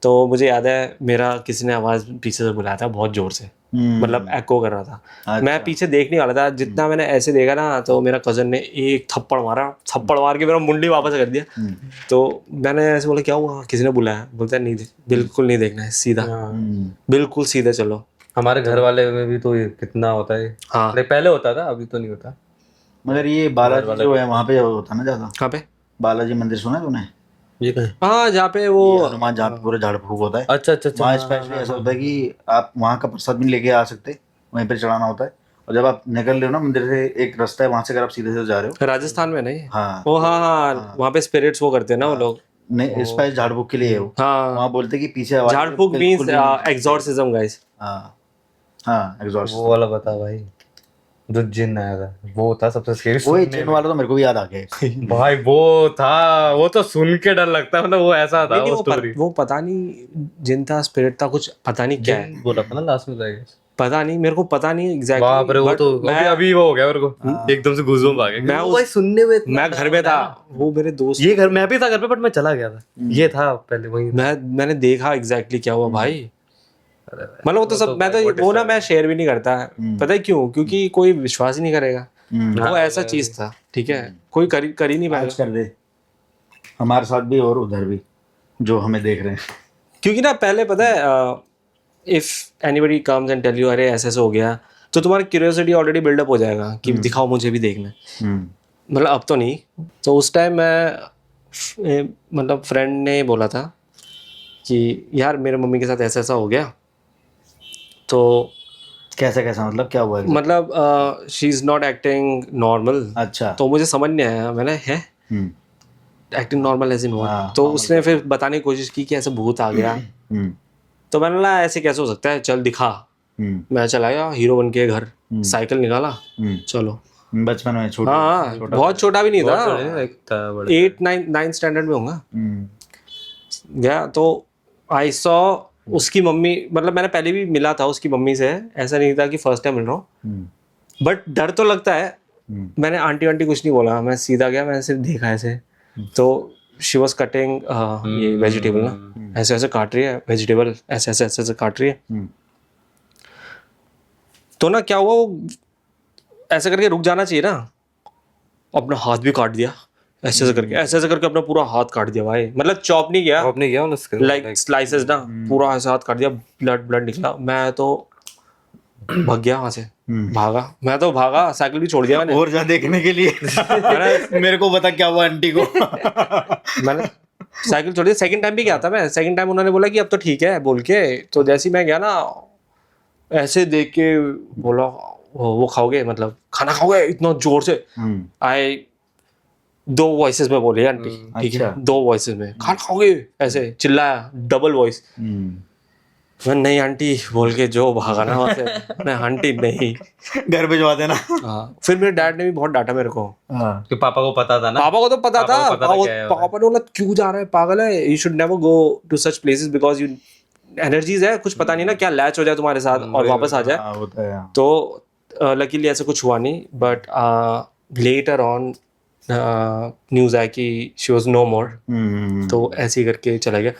तो मुझे याद है मेरा किसी ने आवाज़ पीछे से बुलाया था बहुत ज़ोर से, मतलब एको कर रहा था। अच्छा। मैं पीछे देखने वाला था, जितना मैंने ऐसे देखा ना, तो मेरा कज़न ने एक थप्पड़ मार के मेरा मुंडी वापस कर दिया। तो मैंने ऐसे बोला क्या हुआ, किसी ने बुलाया? बोलता है नहीं, बिल्कुल नहीं देखना है, सीधा बिल्कुल सीधे चलो। हमारे घर वाले में भी तो ये कितना होता है। हाँ पहले होता था, अभी तो नहीं होता। मगर ये बालाजी जो है वहाँ पे होता ना ज़्यादा। कहाँ पे? बालाजी मंदिर सुना है तूने? ये कहीं, हाँ जहाँ पे वो हनुमान, जहाँ पे पूरा झाड़ फूक होता है। अच्छा वहाँ स्पेशली ऐसा होता है कि आप वहाँ का प्रसाद भी लेके आ सकते, वहीं पर चढ़ाना होता है। और जब आप निकल रहे हो ना मंदिर से, एक रास्ता है वहाँ से, अगर आप सीधे से जा रहे हो, राजस्थान में नहीं? हाँ ओ हाँ, वहाँ पे स्पिरिट्स वो करते हैं ना वो लोग। नहीं, स्पेशल झाड़ फूक के लिए है वो। हाँ वहाँ बोलते हैं कि पीछे आवाज झाड़ फूक मींस एक्सॉर्सिज्म गाइस। हाँ एग्जॉस्ट। वो वाला बता भाई, जो जिन आया था वो था सबसे स्केरी। वही जिन वाला तो मेरे को भी याद आ गया भाई, वो था, वो तो सुन के डर लगता है, मतलब वो ऐसा था। वो पता नहीं जिन था, स्पिरिट था, कुछ पता नहीं क्या है, बोला था ना लास्ट में जाएगा, पता नहीं, मेरे को पता नहीं एग्जैक्टली। बाप रे, वो तो अभी वो हो गया मेरे को एकदम से गूज़बम्प आ गए। मैं भाई सुनने में, मैं घर में था, वो मेरे दोस्त, ये घर मैं भी था घर पे, बट मैं चला गया था। ये था पहले वही, मैंने देखा एग्जैक्टली क्या हुआ भाई। मतलब वो तो सब, मैं तो वो ना मैं शेयर भी नहीं करता, पता है क्यों? क्योंकि कोई विश्वास ही नहीं करेगा। वो ऐसा चीज था, ठीक है, कोई कर ही नहीं पाएगा। कर दे हमारे साथ भी और उधर भी जो हमें देख रहे हैं। क्योंकि ना पहले पता है, if anybody comes and tell you अरे ऐसे हो गया, तो तुम्हारा क्यूरियोसिटी ऑलरेडी बिल्डअप हो जाएगा कि दिखाओ मुझे भी देखना है। मतलब अब तो नहीं। तो उस टाइम मैं मतलब फ्रेंड ने बोला था कि यार मेरे मम्मी के साथ ऐसा ऐसा हो गया। तो कैसा मतलब क्या हुआ? मतलब she is not acting normal. अच्छा। तो मुझे समझ नहीं आया, मैंने है acting normal as in what? तो उसने फिर बताने की कोशिश की कि ऐसा भूत आ गया। तो मैंने बोला ऐसे कैसे हो सकता है, चल दिखा। मैं चला गया हीरो बन के घर, साइकिल निकाला, चलो। बचपन में छोटा, हाँ बहुत छोटा भी नहीं था, एक था बड़े 8-9 स्टैंडर्ड में होगा गया। तो आई सॉ उसकी मम्मी, मतलब मैंने पहले भी मिला था उसकी मम्मी से, ऐसा नहीं था कि फर्स्ट टाइम मिल रहा हूँ, बट डर तो लगता है। मैंने आंटी आंटी कुछ नहीं बोला, मैं सीधा गया, मैंने सिर्फ देखा ऐसे। तो शी वॉज कटिंग ये वेजिटेबल ना, ऐसे ऐसे काट रही है वेजिटेबल, ऐसे ऐसे ऐसे ऐसे काट रही है। तो ना क्या हुआ, वो ऐसे करके रुक जाना चाहिए ना, अपना हाथ भी काट दिया ऐसे ऐसे करके, ऐसे ऐसे करके अपना पूरा हाथ काट दिया भाई, मतलब चॉप नहीं किया, आपने किया उसके लाइक स्लाइसेस ना, पूरा ऐसे हाथ काट दिया, ब्लड ब्लड निकला। मैं तो भाग गया वहां से, भागा, मैं तो भागा, साइकिल भी छोड़ दिया मैंने। और जा देखने के लिए मेरे को बता क्या हुआ आंटी को। मैंने साइकिल छोड़ दी। सेकंड टाइम भी गया था मैं, सेकंड टाइम उन्होंने बोला कि अब तो ठीक है बोल के, तो जैसे ही मैं गया ना, ऐसे देख के बोला वो खाओगे, मतलब खाना खाओगे, इतना जोर से। आई 2 वॉइसेस में बोली आंटी, ठीक है, 2 वॉइसेस में खाना खाओगे, ऐसे चिल्लाया, डबल वॉइस। मैं नहीं आंटी बोल के जो भागा ना वहां से, मैं आंटी नहीं, घर भिजवा देना। हाँ। फिर मेरे डैड ने भी बहुत डांटा मेरे को। कि पापा को पता था ना, पापा को तो पता था, पापा को पता था क्या है वो। पापा ने बोला क्यों जा रहा है, पागल है, you should never go to such places because you energies है, कुछ पता नहीं ना क्या लैच हो जाए तुम्हारे साथ और वापस आ जाए। होता है। तो लकीली ऐसा कुछ हुआ नहीं, बट लेटर ऑन न्यूज़ आया कि शी वाज नो मोर, तो ऐसे ही करके चला गया।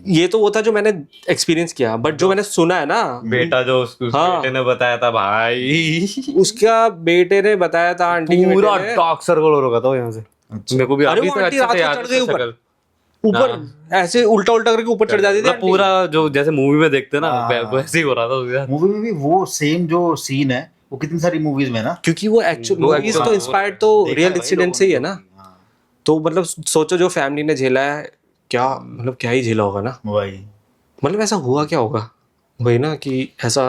ये तो वो था जो मैंने एक्सपीरियंस किया, बट जो मैंने सुना है ना, बेटा जो उसके बेटे ने बताया था भाई, उसका बेटे ने बताया था आंटी के पूरा बेटे ने, डार्क सर्कल हो रखा था यहाँ से। मेरे को भी अरे अभी वो तक आंटी अच्छे रात से को याद चढ़ है गई शक्ल। ऊपर ऐसे उल्टा उल्टा करके ऊपर चढ़ जाती थी मतलब आंटी। पूरा जो जैसे मूवी में देखते हैं ना, वैसे ही हो रहा था उसके साथ। मूवी में भी वो सेम जो सीन है वो कितनी सारी मूवीज में ना, क्योंकि वो एक्चुअल वो मूवीज actual- तो इंस्पायर्ड तो देखा रियल भाई इंसिडेंट लोगों से ही ने है ना। तो। हाँ, तो मतलब सोचो जो फैमिली ने झेला है, क्या मतलब क्या ही झेला होगा ना, वही मतलब ऐसा हुआ क्या होगा वही ना, कि ऐसा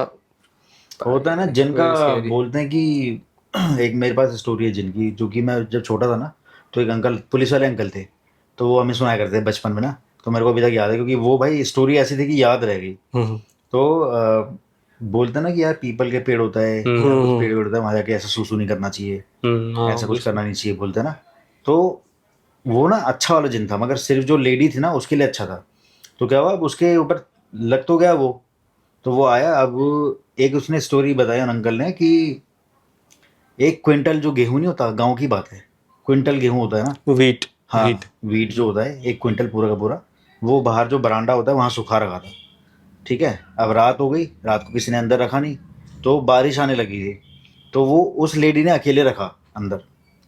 होता है ना जिनका, Very scary. बोलते हैं कि एक मेरे पास स्टोरी है जिनकी, जो कि मैं जब छोटा था ना, तो एक अंकल, पुलिस वाले अंकल थे, तो वो हमें सुनाया करते थे बचपन में ना, तो मेरे को अभी तक याद है, क्योंकि वो भाई स्टोरी ऐसी थी कि याद रह गई। तो बोलते हैं ना कि यार पीपल के पेड़ होता है, या कुछ पेड़ होता है, वहाँ जाके ऐसा सूसू नहीं करना चाहिए, ऐसा कुछ करना नहीं चाहिए, बोलते हैं ना। तो वो ना अच्छा वाला जिन था, मगर सिर्फ जो लेडी थी ना उसके लिए अच्छा था। तो क्या हुआ, अब उसके ऊपर लग तो गया वो, तो वो आया। अब एक उसने स्टोरी बताई उन अंकल ने कि 1 क्विंटल जो गेहूं नहीं होता, गांव की बात है, क्विंटल गेहूं होता है ना, वीट हाँ वीट जो होता है 1 क्विंटल पूरा का पूरा, वो बाहर जो बरामदा होता है वहाँ सुखा रखा था। ठीक है, अब रात हो गई, रात को किसी ने अंदर रखा नहीं, तो बारिश आने लगी थी, तो वो उस लेडी ने अकेले रखा अंदर।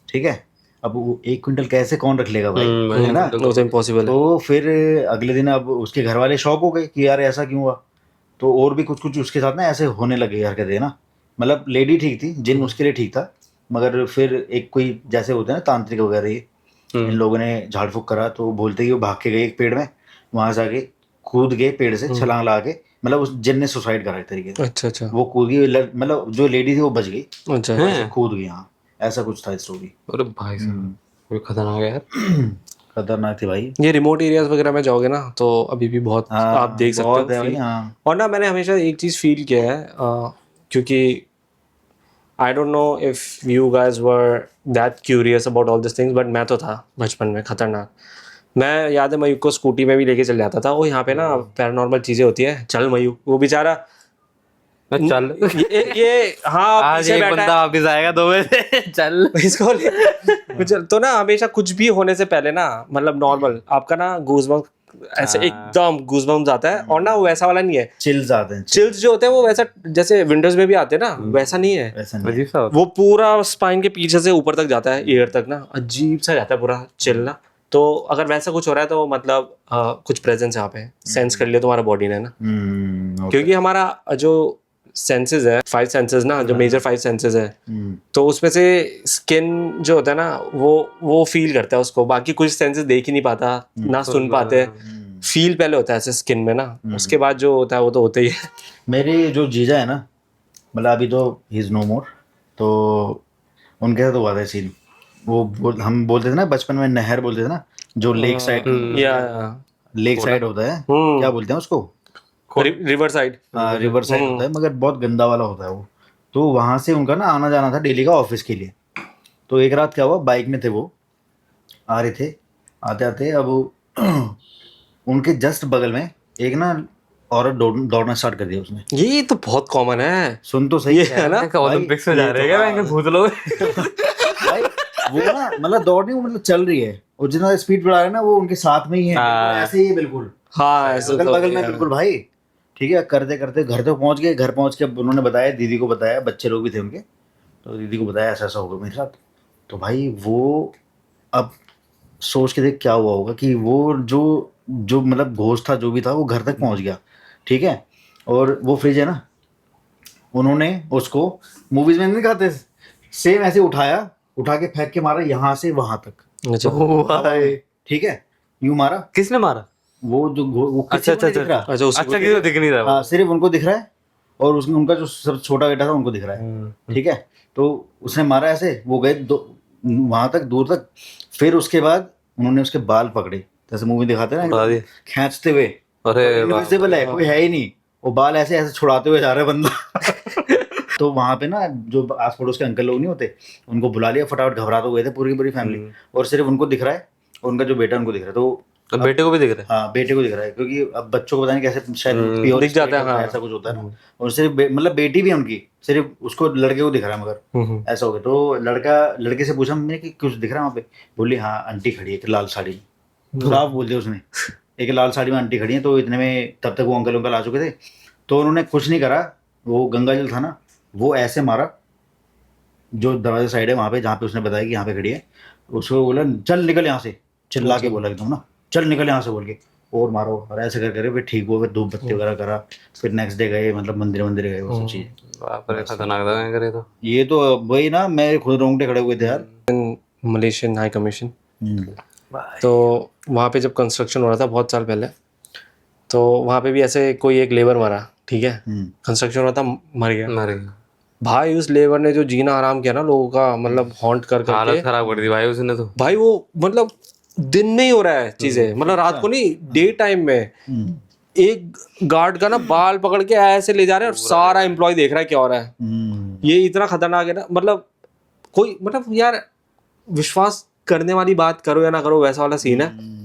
ठीक है, अब वो 1 क्विंटल कैसे कौन रख लेगा भाई, है ना। वो तो इम्पॉसिबल है। तो फिर अगले दिन अब उसके घर वाले शॉक हो गए कि यार ऐसा क्यों हुआ। तो और भी कुछ कुछ उसके साथ ना ऐसे होने लगे हरकतें ना, मतलब लेडी ठीक थी, जिन उसके लिए ठीक था, मगर फिर एक कोई जैसे होते हैं ना तांत्रिक वगैरह, ये इन लोगों ने झाड़ फूक करा, तो बोलते ही वो भाग के गए एक पेड़ में, वहां से आके कूद गए पेड़ से छलांग लगा के, मतलब उस जिन ने सुसाइड करा एक तरीके से। अच्छा अच्छा वो कूद गई, मतलब जो लेडी थी वो बच गई, अच्छा। ऐसे कूद गई। हाँ ऐसा कुछ था स्टोरी। अरे भाई साहब, ये खतरनाक है यार। खतरनाक थी भाई। ये रिमोट एरियाज वगैरह में जाओगे ना तो अभी भी बहुत हाँ, आप देख सकते हो बहुत है भाई। feel। हाँ और ना मैंने हमेशा एक चीज़ फील किया है, क्योंकि I don't know if you guys were that curious about all this things, but मैं तो था बचपन में खतरनाक। मैं याद है मयूक को स्कूटी में भी लेके चल जाता था, वो यहाँ पे ना पैरानॉर्मल चीज़ें होती है, चल मयूक, वो बेचारा चल ये हाँ आज पीछे एक बैठा बंदा है वापिस आएगा 2 बजे चल। इसको तो ना हमेशा कुछ भी होने से पहले ना, मतलब नॉर्मल आपका ना गूज़बम्स ऐसे एकदम गूज़बम्स आता है, और ना वो वैसा वाला नहीं है, चिल्स आते हैं, चिल्स जो होते हैं वो वैसा जैसे विंडोज में भी आते हैं ना, वैसा नहीं है। ऐसा नहीं। अजीब सा होता वो पूरा स्पाइन के पीछे से ऊपर तक जाता है, ईयर तक ना, अजीब सा जाता है पूरा चिल ना। तो अगर वैसा कुछ हो रहा है तो मतलब कुछ प्रेजेंस यहाँ पे सेंस कर लिया तुम्हारा बॉडी ने ना, क्योंकि हमारा जो सेंसेस है 5 सेंसेस ना, जो मेजर 5 सेंसेस है, तो उसमें से स्किन जो होता है ना वो फील करता है उसको, बाकी कुछ सेंसेस देख ही नहीं पाता ना सुन पाते, फील पहले होता है ऐसे स्किन में ना, उसके बाद जो होता है वो तो होता ही है। मेरे जो जीजा है ना, मतलब अभी तो ही इज नो मोर, तो उनके साथ हुआ था सीन। हम बोलते थे ना बचपन में, नहर बोलते थे ना, जो लेक साइड, या लेक साइड होता है, क्या बोलते हैं उसको, रिवर साइड। रिवर साइड होता है मगर बहुत गंदा वाला होता है वो। तो वहां से उनका ना आना जाना था डेली का ऑफिस के लिए। तो एक रात क्या हुआ, बाइक में थे वो, आ रहे थे, आते आते अब उनके जस्ट बगल में एक ना औरत दौड़ना स्टार्ट कर दिया उसने। ये तो बहुत कॉमन है, सुन तो सही ये है ना। ओलंपिक्स में जा रहे हैं क्या मैं भूत लोग? भाई वो ना मतलब दौड़ नहीं, वो मतलब चल रही है और जितना स्पीड बढ़ा रहा है ना वो उनके साथ में ही है, बिल्कुल ऐसे ही है, बिल्कुल हाँ ऐसे बगल तो बगल में बिल्कुल भाई। ठीक है, करते करते घर तक पहुंच गए। घर पहुंच के अब उन्होंने बताया, दीदी को बताया, बच्चे लोग भी थे उनके, तो दीदी को बताया ऐसा ऐसा होगा मेरे साथ। तो भाई वो अब सोच के देख क्या हुआ होगा कि वो जो जो मतलब घोस्ट था जो भी था वो घर तक पहुंच गया। ठीक है, और वो फ्रिज है ना, उन्होंने उसको मूवीज में नहीं दिखाते, सेम ऐसे उठाया, उठा के फेंक के मारा यहाँ से वहां तक। अच्छा भाई ठीक है, यूं मारा। किसने मारा? वो जो वो किसी अच्छा को नहीं अच्छा दिख रहा। अच्छा उसी अच्छा, किसी को दिख नहीं रहा वो। हाँ, सिर्फ उनको दिख रहा है और उसमें उनका जो सब छोटा बेटा था उनको दिख रहा है। ठीक है, तो उसने मारा ऐसे, वो गए वहां तक, दूर तक। फिर उसके बाद उन्होंने उसके बाल पकड़े, जैसे मूवी दिखाते हैं उठा ना, दिए। खींचते हुए। अरे इनविजिबल है, कोई है ही नहीं, वो बाल ऐसे ऐसे छुड़ाते हुए जा रहा है बंदा। तो वहां पे ना जो आस पड़ोस के अंकल लोग नहीं होते, उनको बुला लिया, फटाफट घबरा तो गए थे पूरी की पूरी फैमिली, और सिर्फ उनको दिख रहा है और उनका जो बेटा उनको दिख रहा है। तो अब बेटे को भी दिख रहा है? हाँ, बेटे को दिख रहा है, क्योंकि अब बच्चों को पता नहीं कैसे शायद प्योर दिख जाता है, होता हाँ। ऐसा कुछ होता है ना। और सिर्फ मतलब बेटी भी है उनकी, सिर्फ उसको लड़के को दिख रहा है मगर ऐसा हो गया। तो लड़का लड़के से पूछा मैंने कि कुछ दिख रहा है वहाँ पे? बोली हाँ, आंटी खड़ी है एक लाल साड़ी में। साफ बोल दिया उसने, एक लाल साड़ी में आंटी खड़ी है। तो इतने में तब तक वो अंकल आ चुके थे। तो उन्होंने कुछ नहीं करा, वो गंगा जल था ना, वो ऐसे मारा जो दरवाजे साइड है वहाँ पे, जहाँ पे उसने बताया कि यहाँ पे खड़ी है, उसको बोला चल निकल यहाँ से, चिल्ला के बोला एकदम ना, चल निकल यहाँ से बोल के, और मारो। और ऐसे कर करे फिर ठीक हुआ, फिर धूप बत्ती वगैरह करा, फिर नेक्स्ट डे गए, मतलब मंदिर मंदिर गए, वो सब चीज़। बाप रे, खतरनाक था क्या करे तो। ये तो वही ना, मैं खुद रोंगटे खड़े हुए थे यार। Malaysian high commission. हम्म। तो वहाँ पे जब कंस्ट्रक्शन हो रहा था बहुत साल पहले, तो वहाँ पे भी ऐसे कोई एक लेबर मरा, ठीक है, कंस्ट्रक्शन हो रहा था, मर गया। मर गया। भाई उस लेबर ने जो जीना आराम किया ना लोगों का, मतलब हॉन्ट कर हालत करके, खराब कर दी भाई उसने तो। भाई वो मतलब दिन में ही हो रहा है चीजें, मतलब रात को नहीं, डे टाइम में। एक गार्ड का ना बाल पकड़ के ऐसे ले जा रहे हैं और सारा एम्प्लॉय देख रहा है क्या हो रहा है। ये इतना खतरनाक है ना, मतलब कोई मतलब यार विश्वास करने वाली बात करो या ना करो, वैसा वाला सीन है।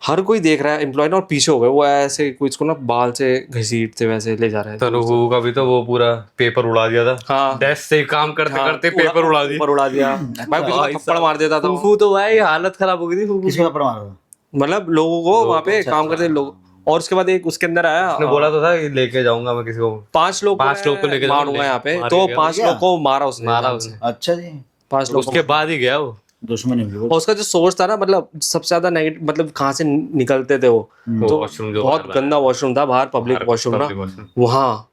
हर कोई देख रहा है, एम्प्लॉय ना, और पीछे हो गए वो ऐसे कोई इसको ना बाल से घसीटते वैसे ले जा रहे हैं। तनुहू का भी तो वो पूरा पेपर उड़ा दिया था। हाँ, डेस्क से काम करते करते पेपर उड़ा दिया। ऊपर उड़ा दिया भाई, किसी को थप्पड़ मार देता था वो। फूफू तो भाई हालत खराब हो गई थी फूफू। किसको थप्पड़ मारा था? मतलब लोगों को वहाँ पे काम करते लोग। और उसके बाद एक उसके अंदर आया, उसने बोला तो था कि लेके जाऊंगा मैं किसी को, 5 लोग को लेके मारूंगा यहाँ पे, तो 5 लोग को मारा उसने। मारा उसने। अच्छा जी, 5 लोग उसके बाद ही गया वो। दुश्मनी हुई और उसका जो सोर्स था ना, मतलब सबसे ज्यादा नेगेटिव, मतलब कहाँ से निकलते थे वो, तो वॉशरूम जो बहुत गंदा वॉशरूम था बाहर, पब्लिक वॉशरूम ना,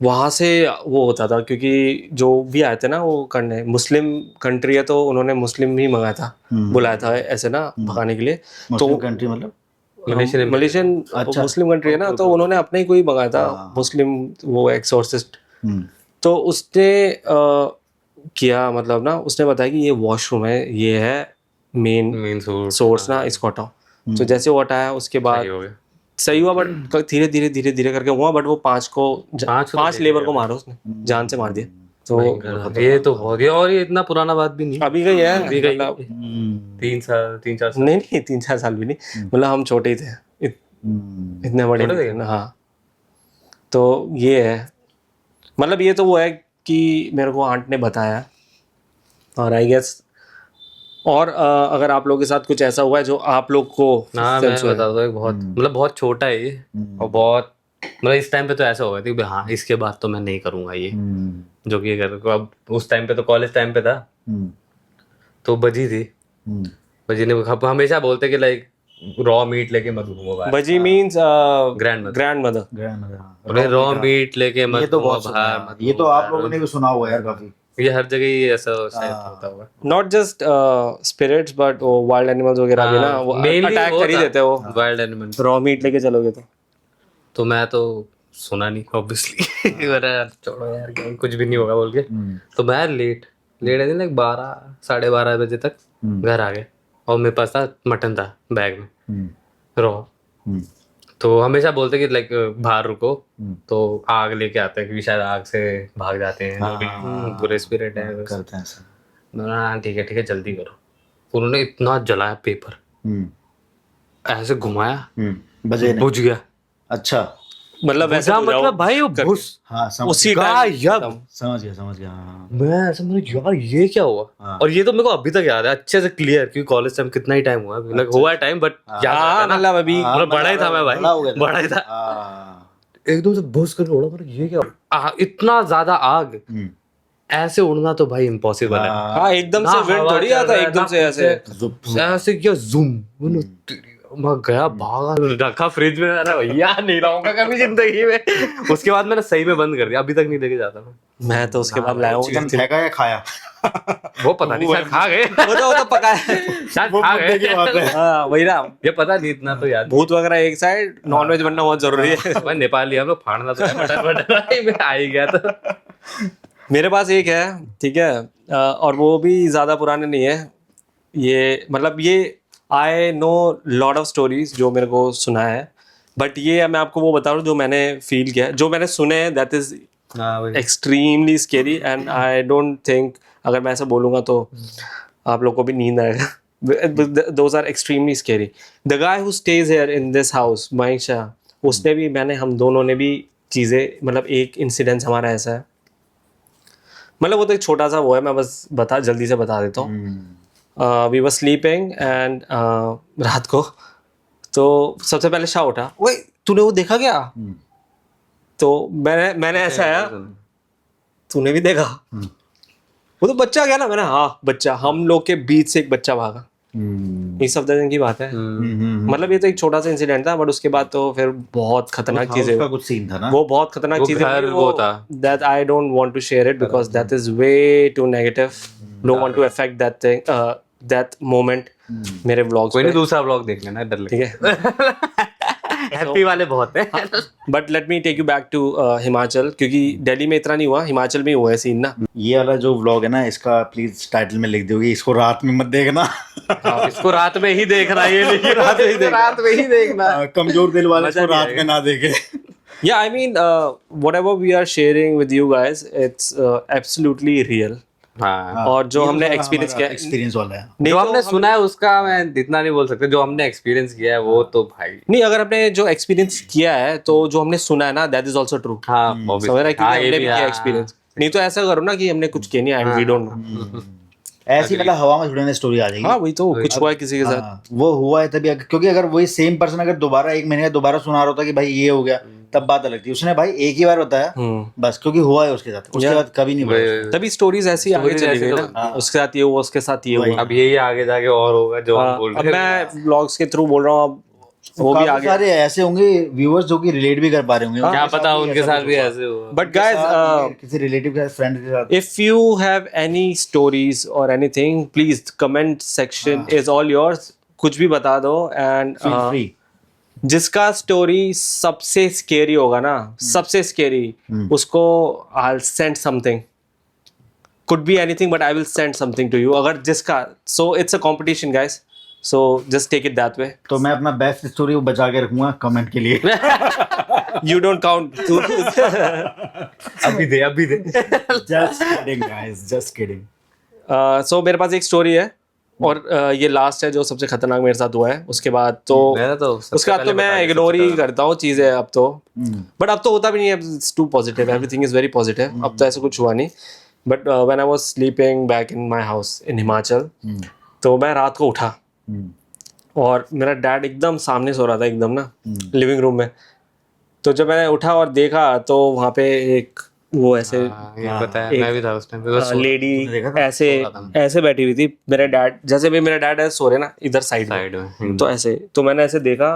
वहाँ से वो होता था। क्योंकि जो भी आए थे ना वो करने, मुस्लिम कंट्री है तो उन्होंने मुस्लिम ही मंगाया था, बुलाया था ऐसे ना भगाने के लिए। तो मुस्लिम कंट्री मतलब मलेशियन अच्छा, मुस्लिम कंट्री है ना, तो उन्होंने अपने ही कोई मंगाया था मुस्लिम, वो एक्सोर्सिस्ट। तो उसने किया, मतलब ना उसने बताया कि ये वॉशरूम है, ये है मेन सोर्स ना, इसको हटाओ। तो जैसे वो हटाया उसके बाद सही हुआ, बट धीरे धीरे धीरे धीरे करके हुआ। बट वो 5 लेबर को मारा उसने, जान से मार दिया। तो ये तो बहुत, और ये इतना पुराना बात भी नहीं, अभी का ही है, अभी का ही। मतलब 3-4 साल। नहीं 3-4 साल भी नहीं, मतलब हम छोटे ही थे, इतने बड़े नहीं थे ना। हाँ, तो ये है, मतलब ये तो वो है कि मेरे को आंट ने बताया, और आई गेस। और अगर आप लोगों के साथ कुछ ऐसा हुआ है जो आप लोग को हाँ, मैं बता दूँ, एक बहुत मतलब बहुत छोटा है ये, और बहुत मतलब इस टाइम पे तो ऐसा हो गया था कि हाँ इसके बाद तो मैं नहीं करूँगा ये, जो कि अब उस टाइम पे तो कॉलेज टाइम पे था, तो बजी थी, बजी ने हमेशा बोलते कि लाइक रॉ मीट लेके मत घूमो बाहर। बजी means grand mother. Raw meat लेके ये मत तो घूमो बहुत सुना बाहर, है, ये तो आप लोगों ने भी सुना हुआ यार काफी। ये हर जगह ही ऐसा शायद होता होगा। Not just spirits but wild animals वगैरह भी ना, वो अटैक कर ही देते हो वाइल्ड एनिमल। रॉ मीट लेके चलोगे तो मैं तो सुना नहीं ऑब्वियसली, यार छोड़ो यार, कुछ भी नहीं होगा बोल के। तो मैं लेट आई थी, लाइक 12-12:30 बजे तक घर आ गए, और मेरे पास था मटन था बैग में रॉ। तो हमेशा बोलते कि लाइक बाहर रुको, तो आग लेके आते हैं क्योंकि शायद आग से भाग जाते हैं जो भी बुरे स्पिरिट है। करते हैं ऐसा। हाँ ठीक है जल्दी करो। उन्होंने इतना जलाया पेपर, ऐसे घुमाया, बजे नहीं। बुझ गया। अच्छा, मतलब ऐसे बुझा बुझाओ मतलब भाई वो भुस हाँ समझ उसी गायब। समझ गया हाँ। मैं ऐसा मुझे यार ये क्या हुआ। हाँ। और ये तो मेरे को अभी तक याद है अच्छे से क्लियर, क्योंकि कॉलेज टाइम कितना ही टाइम हुआ है, like हुआ है टाइम बट याद रहता है ना। मतलब अभी हाँ, मतलब बड़ा ही था मैं भाई, बड़ा हो गया था। बड़ा ही था। हाँ। एकदम से भुस कर उड़ा, मतलब ये क्या इतना ज्यादा आग, ऐसे उड़ना तो भाई इम्पॉसिबल है। हाँ एकदम ना से विंड हवा थोड़ी चल आता रहा है, एकदम ना से ऐसे कुछ है। ऐसे क्या जूम, मैं गया भागा, रखा फ्रिज में, अरे भैया नहीं लाऊंगा कभी जिंदगी में। उसके बाद मैंने सही में बंद कर दिया, अभी तक नहीं लेके जाता मैं मैं तो उसके बाद लाया हूँ चिकन फेंका या खाया? वो पता नहीं, शायद खा गए। वो तो पका है शायद वो खा मुद्दे की गए, बात है। हाँ वही ना, ये पता नहीं, इतना तो याद। भूत वगैरह एक साइड, नॉनवेज बनना बहुत जरूरी है। भाई नेपाली हम लोग फाड़ना तो है, मटन मैं आ ही गया तो। मेरे पास एक है, ठीक है, और वो भी ज़्यादा पुराने नहीं है ये, मतलब ये I know lot of stories जो मेरे को सुना है, बट ये मैं आपको वो बता रहा हूँ जो मैंने फील किया है, जो मैंने सुने हैं, that is extremely scary and I don't think अगर मैं ऐसा बोलूँगा तो आप लोग को भी नींद आएगा। Those are extremely scary. The guy who stays here in this house, Mayank Shah, उसने भी, हम दोनों ने भी चीज़ें, मतलब एक इंसिडेंस हमारा ऐसा है, मतलब वो तो एक छोटा सा वो है, मैं बस जल्दी से बता देता हूँ। वी वर स्लीपिंग एंड रात को, तो सबसे पहले शाह उठा, ओए तूने वो देखा क्या? तो मैंने ऐसा आया, तूने भी देखा? वो तो बच्चा गया ना, मैंने हाँ बच्चा, हम लोग के बीच से एक बच्चा भागा। इस हफ्ते दिन की बात है, मतलब ये तो एक छोटा सा इंसिडेंट था, बट उसके बाद तो फिर बहुत खतरनाक चीजें, उसका कुछ सीन था ना, वो बहुत खतरनाक चीजें, वो था that I don't want to share it because that is way too negative. Don't want to affect that thing, that moment मेरे vlogs कोई पे, नहीं, दूसरा ब्लॉग देख लेना, डर ठीक है। हैप्पी वाले बहुत है। But let me take you back to Himachal, क्योंकि दिल्ली में इतना नहीं हुआ, हिमाचल में ही हुआ है सीन ना। ये वाला जो व्लॉग है ना, इसका प्लीज टाइटल में लिख दोगे, इसको रात में मत देखना। इसको रात में ही देखना, ये नहीं रात में ही देखना। कमजोर दिल वाले मजा इसको नहीं रात में ना देखे। Yeah, I mean, whatever we are sharing with you guys, it's absolutely real. हाँ, और जो हमने एक्सपीरियंस किया, एक्सपीरियंस वाला है। नहीं जो तो हमने सुना है उसका मैं इतना नहीं बोल सकते, जो हमने एक्सपीरियंस किया है वो तो भाई। नहीं, अगर हमने जो एक्सपीरियंस किया है, तो जो हमने सुना है ना, दैट इज आल्सो ट्रू। हाँ समझ रहा है, क्योंकि हमने भी किया एक्सपीरियंस। नहीं तो ऐसा करो ना कि हमने कुछ किया नहीं एंड वी डोंट नो। ऐसी मतलब हवा में छुड़ने स्टोरी आ जाएगी। हाँ वही तो, कुछ हुआ है किसी के साथ। हाँ, वो हुआ है तभी, क्योंकि अगर वही सेम पर्सन अगर दोबारा एक महीने दोबारा सुना रहा होता कि भाई ये हो गया, तब बात अलग थी। उसने भाई एक ही बार बताया बस, क्योंकि हुआ है उसके साथ, उसके बाद कभी नहीं हुआ। तभी स्टोरीज ऐसी आगे चली गई ना, उसके साथ ये हुआ, उसके साथ ये हुआ। अब यही आगे जाके और होगा जो हम बोल अब रहे हैं। मैं व्लॉग्स के थ्रू बोल रहा हूँ, अब वो भी आगे सारे ऐसे होंगे व्यूअर्स जो कि रिलेट भी कर पा रहे होंगे, क्या पता उनके साथ भी ऐसे हुआ। बट गाइस, किसी रिलेटिव के साथ, फ्रेंड के साथ। if you have any stories or anything, please comment section is all yours, कुछ भी बता दो। एंड फ्री जिसका स्टोरी सबसे स्केरी होगा ना, सबसे स्केरी, उसको I'll send something, could be anything but I will send something to you, अगर जिसका, so it's a competition guys, so just take it that way. तो मैं अपना बेस्ट स्टोरी बचा के रखूंगा कमेंट के लिए। You don't count. अभी दे। Just kidding guys, just kidding. So मेरे पास एक स्टोरी है, और ये लास्ट है जो सबसे खतरनाक मेरे साथ हुआ है। उसके बाद तो उसके बाद तो मैं इग्नोर ही करता हूँ चीज़ें अब तो, बट अब तो होता भी नहीं है, it's too positive, everything is very positive. अब तो ऐसा कुछ हुआ नहीं, but when I was sleeping back in my house in Himachal, तो मैं रात को उठा और मेरा डैड एकदम सामने सो रहा था, एकदम ना लिविंग रूम में। तो जब मैंने उठा और देखा तो वहाँ पे एक वो ऐसे ये पता है, मैं भी था उस टाइम पे, लेडी ऐसे बैठी हुई थी। मेरे डैड, जैसे भी मेरे डैड है सो रहे ना इधर साइड में, तो ऐसे, तो मैंने ऐसे देखा।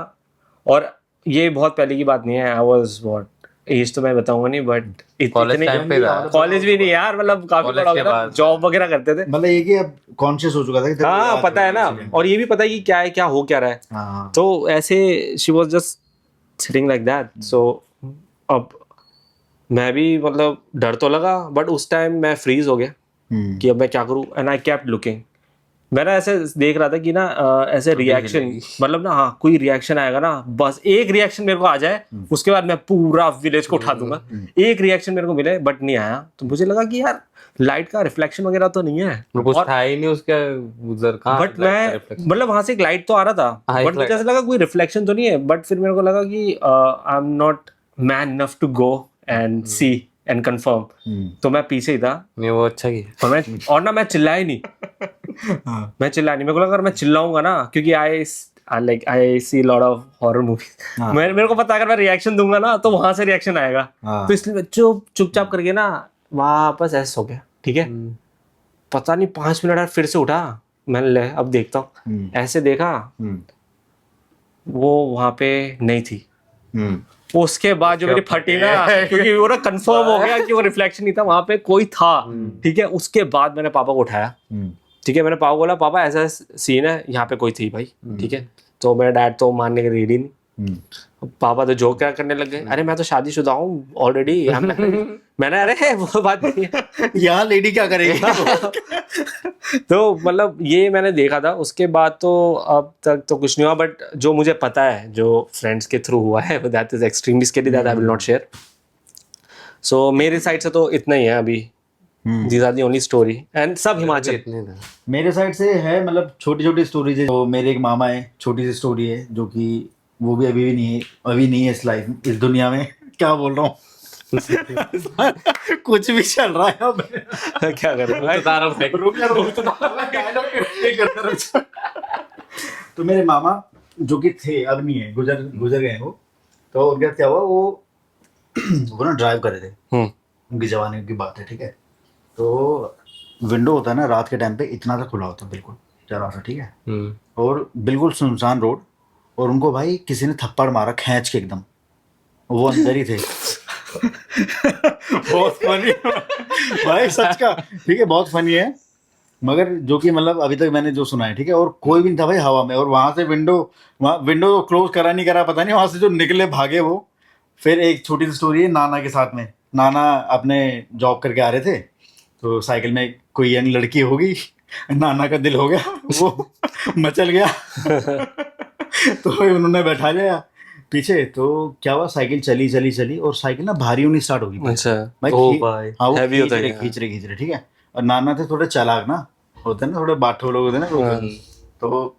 और ये बहुत पहले की बात नहीं है, आई वाज व्हाट एज तो मैं बताऊंगा नहीं, बट कॉलेज भी नहीं यार, मतलब काफी बड़ा हो गया, जॉब वगैरह करते थे, मतलब ये कि अब कॉन्शियस हो चुका था कि हाँ पता है ना, और ये भी पता है कि क्या है, क्या हो क्या रहा है। हाँ। तो ऐसे she was just sitting like that. So अब मैं भी, मतलब डर तो लगा, बट उस टाइम मैं फ्रीज हो गया कि अब मैं क्या करूं, एंड आई केप्ट लुकिंग। मैं ना ऐसे देख रहा था कि ना ऐसे रिएक्शन, मतलब ना, हाँ, कोई रिएक्शन आएगा ना, बस एक रिएक्शन मेरे को आ जाए, उसके बाद मैं पूरा विलेज को उठा दूंगा। एक रिएक्शन मेरे को मिले, बट नहीं आया, तो मुझे लगा कि यार लाइट का रिफ्लेक्शन वगैरह तो नहीं है, कुछ था ही नहीं उसके उधर कहाँ। बट मैं मतलब वहां से एक लाइट तो आ रहा था, हाँ, बट मुझे ऐसा लगा कोई रिफ्लेक्शन तो नहीं है, बट फिर मेरे को लगा कि I am not man enough to go and see and confirm, तो मैं पीछे ही था। नहीं वो अच्छा किया। और ना मैं चिल्लाया नहीं, मैं चिल्लाया नहीं, मेरे को लगा अगर मैं चिल्लाऊंगा ना, क्योंकि I see lot of horror movies, मेरे को पता है अगर मैं रिएक्शन दूंगा ना तो वहां से रिएक्शन आएगा, तो इसलिए मैं चुपचाप करके ना वापस ऐसे हो गया, ठीक है। पता नहीं 5 मिनट बाद फिर से उठा, मैंने ले अब देखता हूँ, ऐसे देखा वो वहां पे नहीं थी। उसके बाद जो मेरी फटी ना, क्योंकि वो ना कंफर्म हो गया कि वो रिफ्लेक्शन नहीं था, वहां पे कोई था, ठीक है। उसके बाद मैंने पापा को उठाया, ठीक है, मैंने पापा को बोला पापा ऐसा सीन है, यहाँ पे कोई थी भाई, ठीक है। तो मेरा डैड तो मानने के रेडी नहीं, पापा तो जोक क्या करने लग गए, अरे मैं तो शादीशुदा हूँ ऑलरेडी, मैंने अरे वो बात नहीं है, यहाँ लेडी क्या करेगी। तो मतलब ये मैंने देखा था। उसके बाद तो अब तक तो कुछ नहीं हुआ, बट जो मुझे पता है, जो फ्रेंड्स के थ्रू हुआ है, that is extremely scary, that I will not share. So मेरे साइड से तो इतना ही है अभी, these are the only story, and सब हिमाचल। मेरे साइड से है, मतलब छोटी छोटी स्टोरीज है। तो मेरे एक मामा है, छोटी सी स्टोरी है, जो कि वो भी अभी नहीं है इस लाइफ, इस दुनिया में। क्या बोल रहा हूँ। कुछ भी चल रहा है अब। क्या कर रहे हो? तो मेरे मामा जो कि थे, अब नहीं है, गुजर गए वो। तो उनका क्या हुआ, वो ना ड्राइव कर रहे थे, उनकी जवानी की बात है, ठीक है। तो विंडो होता है ना रात के टाइम पे, इतना सा खुला होता है, बिल्कुल जरा सा, ठीक है, और बिल्कुल सुनसान रोड, और उनको भाई किसी ने थप्पड़ मारा खींच के एकदम, वो अंदर ही थे। बहुत फनी भाई, सच का, ठीक है, बहुत फनी है। मगर जो कि मतलब अभी तक मैंने जो सुना है, ठीक है, और कोई भी नहीं था भाई हवा में, और वहां से विंडो क्लोज करा नहीं करा पता नहीं, वहां से जो निकले भागे वो। फिर एक छोटी सी स्टोरी है नाना के साथ में। नाना अपने जॉब करके आ रहे थे, तो साइकिल में कोई यंग लड़की होगी, नाना का दिल हो गया, वो मचल गया। तो उन्होंने बैठा लिया पीछे। तो क्या हुआ, साइकिल चली और साइकिल ना भारी होनी स्टार्ट होगी। अच्छा, भाई हाँ, वो हैवी होता है, खींच रहे, ठीक है। और नाना थे थोड़े चालाक ना, होते हैं ना थोड़े बाठो लोग होते हैं ना, तो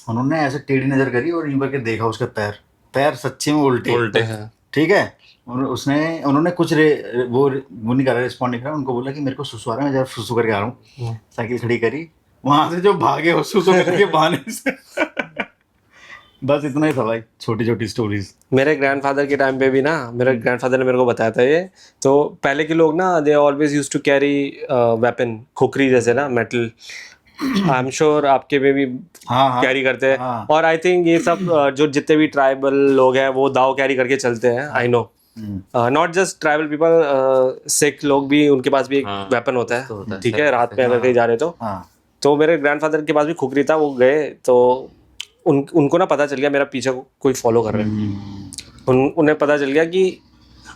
उन्होंने ऐसे टेढ़ी नजर करी और यूं करके देखा उसके पैर सच्ची में उल्टे हैं, ठीक है। उन्होंने कुछ वो नहीं करा, रिस्पॉन्ड नहीं करा। उनको बोला कि मेरे को सुसु आ रहा है, मैं जरा सुसु करके आ रहा हूँ। साइकिल खड़ी करी, वहां से जो भागे वो सुसु करके बहाने से। बस इतना ही था भाई, छोटी छोटी स्टोरीज। मेरे ग्रैंडफादर के टाइम पे भी ना, मेरे ग्रैंडफादर ने मेरे को बताया था ये। तो पहले के लोग ना, they always used to carry weapon, खुखरी जैसे ना, मेटल। आई एम श्योर आपके में भी कैरी करते हैं। और आई थिंक ये सब जो जितने भी ट्राइबल लोग हैं वो दाव कैरी करके चलते हैं, I know. Not just tribal people, Sikh लोग भी, उनके पास भी एक वेपन होता है, ठीक है, रात में अगर कहीं जा रहे तो मेरे ग्रैंडफादर के पास भी खुखरी था। वो गए तो उनको ना पता चल गया मेरा पीछे कोई फॉलो कर रहा है। उन्हें पता चल गया कि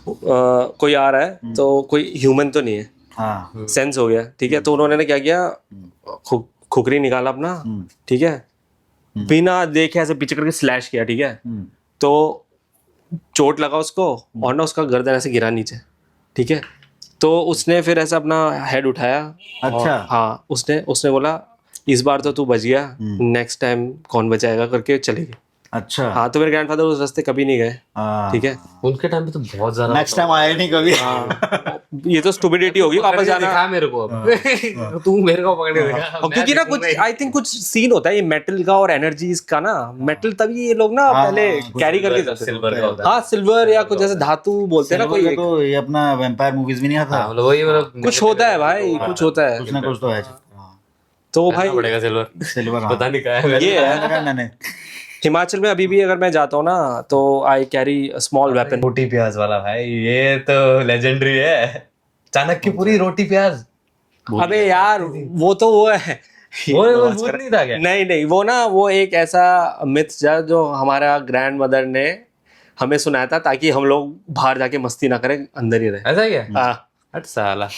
कोई आ रहा है, तो कोई ह्यूमन तो नहीं है, सेंस हो गया, ठीक है। तो उन्होंने क्या किया, खुखरी निकाला अपना, ठीक है, बिना देखे ऐसे पीछे करके स्लैश किया, ठीक है। तो चोट लगा उसको, और ना उसका गर्दन ऐसे गिरा नीचे, ठीक है। तो उसने फिर ऐसा अपना हेड उठाया। अच्छा। हाँ, उसने बोला इस बार तो तू बच गया, नेक्स्ट टाइम कौन बचाएगा करके चले गए। अच्छा। हाँ, तो मेरे ग्रैंडफादर उस रास्ते कभी नहीं गए, ठीक है। उनके टाइम पे तो बहुत ज्यादा, नेक्स्ट टाइम आया नहीं कभी। ये तो स्टुपिडिटी होगी, वापस जाना। दिखा मेरे को अब। तू मेरे को पकड़ के दिखा, क्योंकि ना कुछ आई थिंक कुछ सीन होता है ये मेटल का और एनर्जीज का ना। मेटल तभी ये लोग ना पहले कैरी करके जाते हैं, सिल्वर का होता है। हाँ, सिल्वर या कुछ जैसे धातु बोलते हैं ना कोई। तो ये अपना वैम्पायर मूवीज में नहीं आता, मतलब वही, मतलब कुछ होता है भाई, कुछ होता है, कुछ ना कुछ तो है। तो भाई पड़ेगा सिल्वर पता नहीं क्या है। ये है मैंने हिमाचल में अभी भी अगर मैं जाता हूँ ना, तो आई कैरी स्मॉल वेपन। रोटी प्याज वाला भाई, ये तो लेजेंडरी है। चाणक्य पूरी रोटी प्याज। अबे यार, वो तो वो है, वो नहीं था क्या? नहीं, वो ना, वो एक ऐसा मिथ जो हमारा ग्रैंड मदर ने हमें सुनाया था, ताकि हम लोग बाहर जाके मस्ती ना करें, अंदर ही रहे। ऐसा ही है? हाँ। हट साला।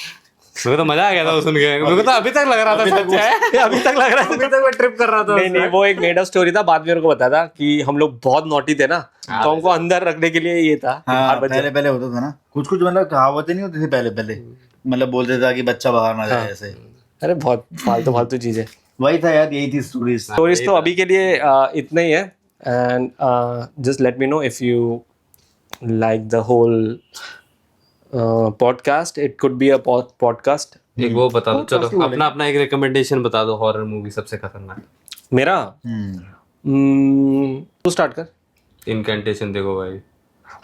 मेरे को तो मजा आ गया था वो सुन के, मेरे को तो अभी तक लग रहा था सच है, अभी तक लग रहा है अभी तक मैं ट्रिप कर रहा था नहीं नहीं, वो एक मेड अप स्टोरी था। बाद में मेरे को पता था कि हम लोग बहुत नॉटी थे ना, तो हमको अंदर रखने के लिए ये था कि हाँ बाहर बच जाए। पहले पहले होता था ना, कुछ मतलब कहावतें नहीं होती थी पहले पहले, मतलब बोलते था कि बच्चा बाहर ना जाए ऐसे। अरे बहुत फालतू फालतू चीजें। वही था यार, यही थी स्टोरीज। स्टोरीज तो अभी के लिए इतना ही है। And just let me know if you like the whole podcast. It could be a podcast. एक वो बता दो, चलो अपना अपना एक रिकमेंडेशन बता दो, हॉरर मूवी सबसे खतरनाक। मेरा तू स्टार्ट कर। इनकैंटेशन देखो भाई,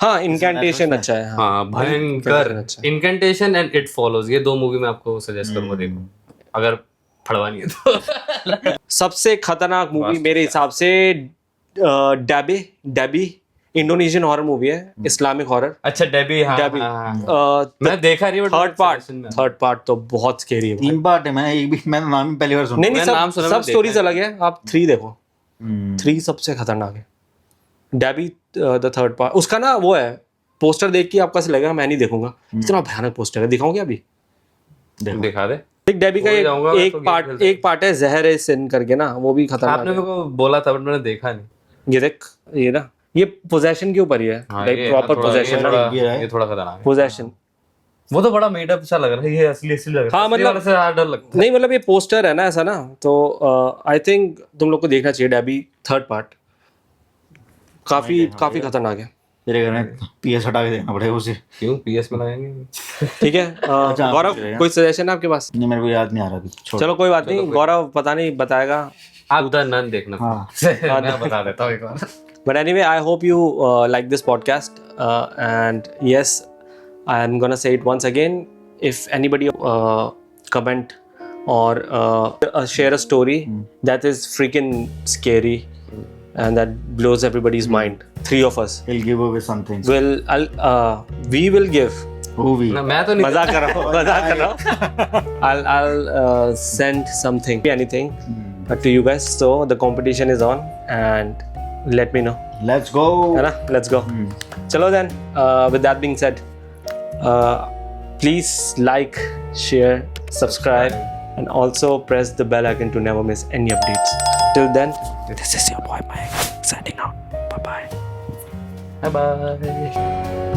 हाँ इनकैंटेशन अच्छा है। हाँ हाँ भयंकर। इनकैंटेशन एंड इट फॉलोज, ये 2 मूवी मैं आपको सजेस्ट करूंगा, देखो अगर फड़वानी है तो। सबसे खतरनाक मूवी मेरे हिसाब से डैबी इंडोनेशियन हॉरर मूवी है, इस्लामिक हॉरर। अच्छा डेबी, हाँ डैबी मैं देखा नहीं, थर्ड पार्ट तो बहुत स्केरी है। 3 पार्ट है, मैंने एक भी, मैंने नाम ही पहली बार सुना। नहीं मैंने नाम नहीं, सुना, सब मैंने स्टोरीज देखा अलग है। आप 3 देखो, 3 सबसे खतरनाक है। डैबी द थर्ड पार्ट, उसका ना वो है, पोस्टर देख के आपका ऐसा लगेगा मैं नहीं देखूंगा, इतना भयानक पोस्टर है। दिखाऊंगे अभी, दिखा दे। एक डैबी का एक पार्ट है जहर ए सिन करके ना, वो भी खतरनाक आपने मेरे को बोला था बट मैंने देखा नहीं। ये देख, ये ना, ये पोजेशन के ऊपर ही है, लाइक प्रॉपर पोजेशन। ये थोड़ा खतरनाक है। पोजेशन वो तो बड़ा मेड अप सा लग रहा है, ये असली असली लग रहा है। हाँ, मतलब- से डर लगता नहीं मतलब ये पोस्टर है ना ऐसा ना, तो आई थिंक तुम लोग को देखना चाहिए डैबी थर्ड पार्ट। काफी खतरनाक है। तेरे घर में PS हटा के देखना पड़ेगा उसे। है। क्यों PS में लगाएंगे? ठीक है। गौरव कोई सजेशन है आपके पास? नहीं, मेरे को याद नहीं आ रहा अभी, छोड़। चलो कोई बात नहीं, गौरव पता नहीं बताएगा। आप द नन देखना। हाँ। मैं बता देता हूँ एक बार। But anyway, I hope you like this podcast. And yes, I'm gonna say it once again. If anybody comment or share a story that is freaking scary and that blows everybody's mind, 3 of us He'll give away something. we will give. Who we? ना, मैं तो नहीं। मजाक कर रहा हूँ। I'll send something, anything to you guys. So the competition is on and let me know. Let's go. है ना, let's go. चलो then, with that being said, please like, share, subscribe, and also press the bell icon to never miss any updates. Till then, this is your boy Mike signing out. Bye bye. Bye bye.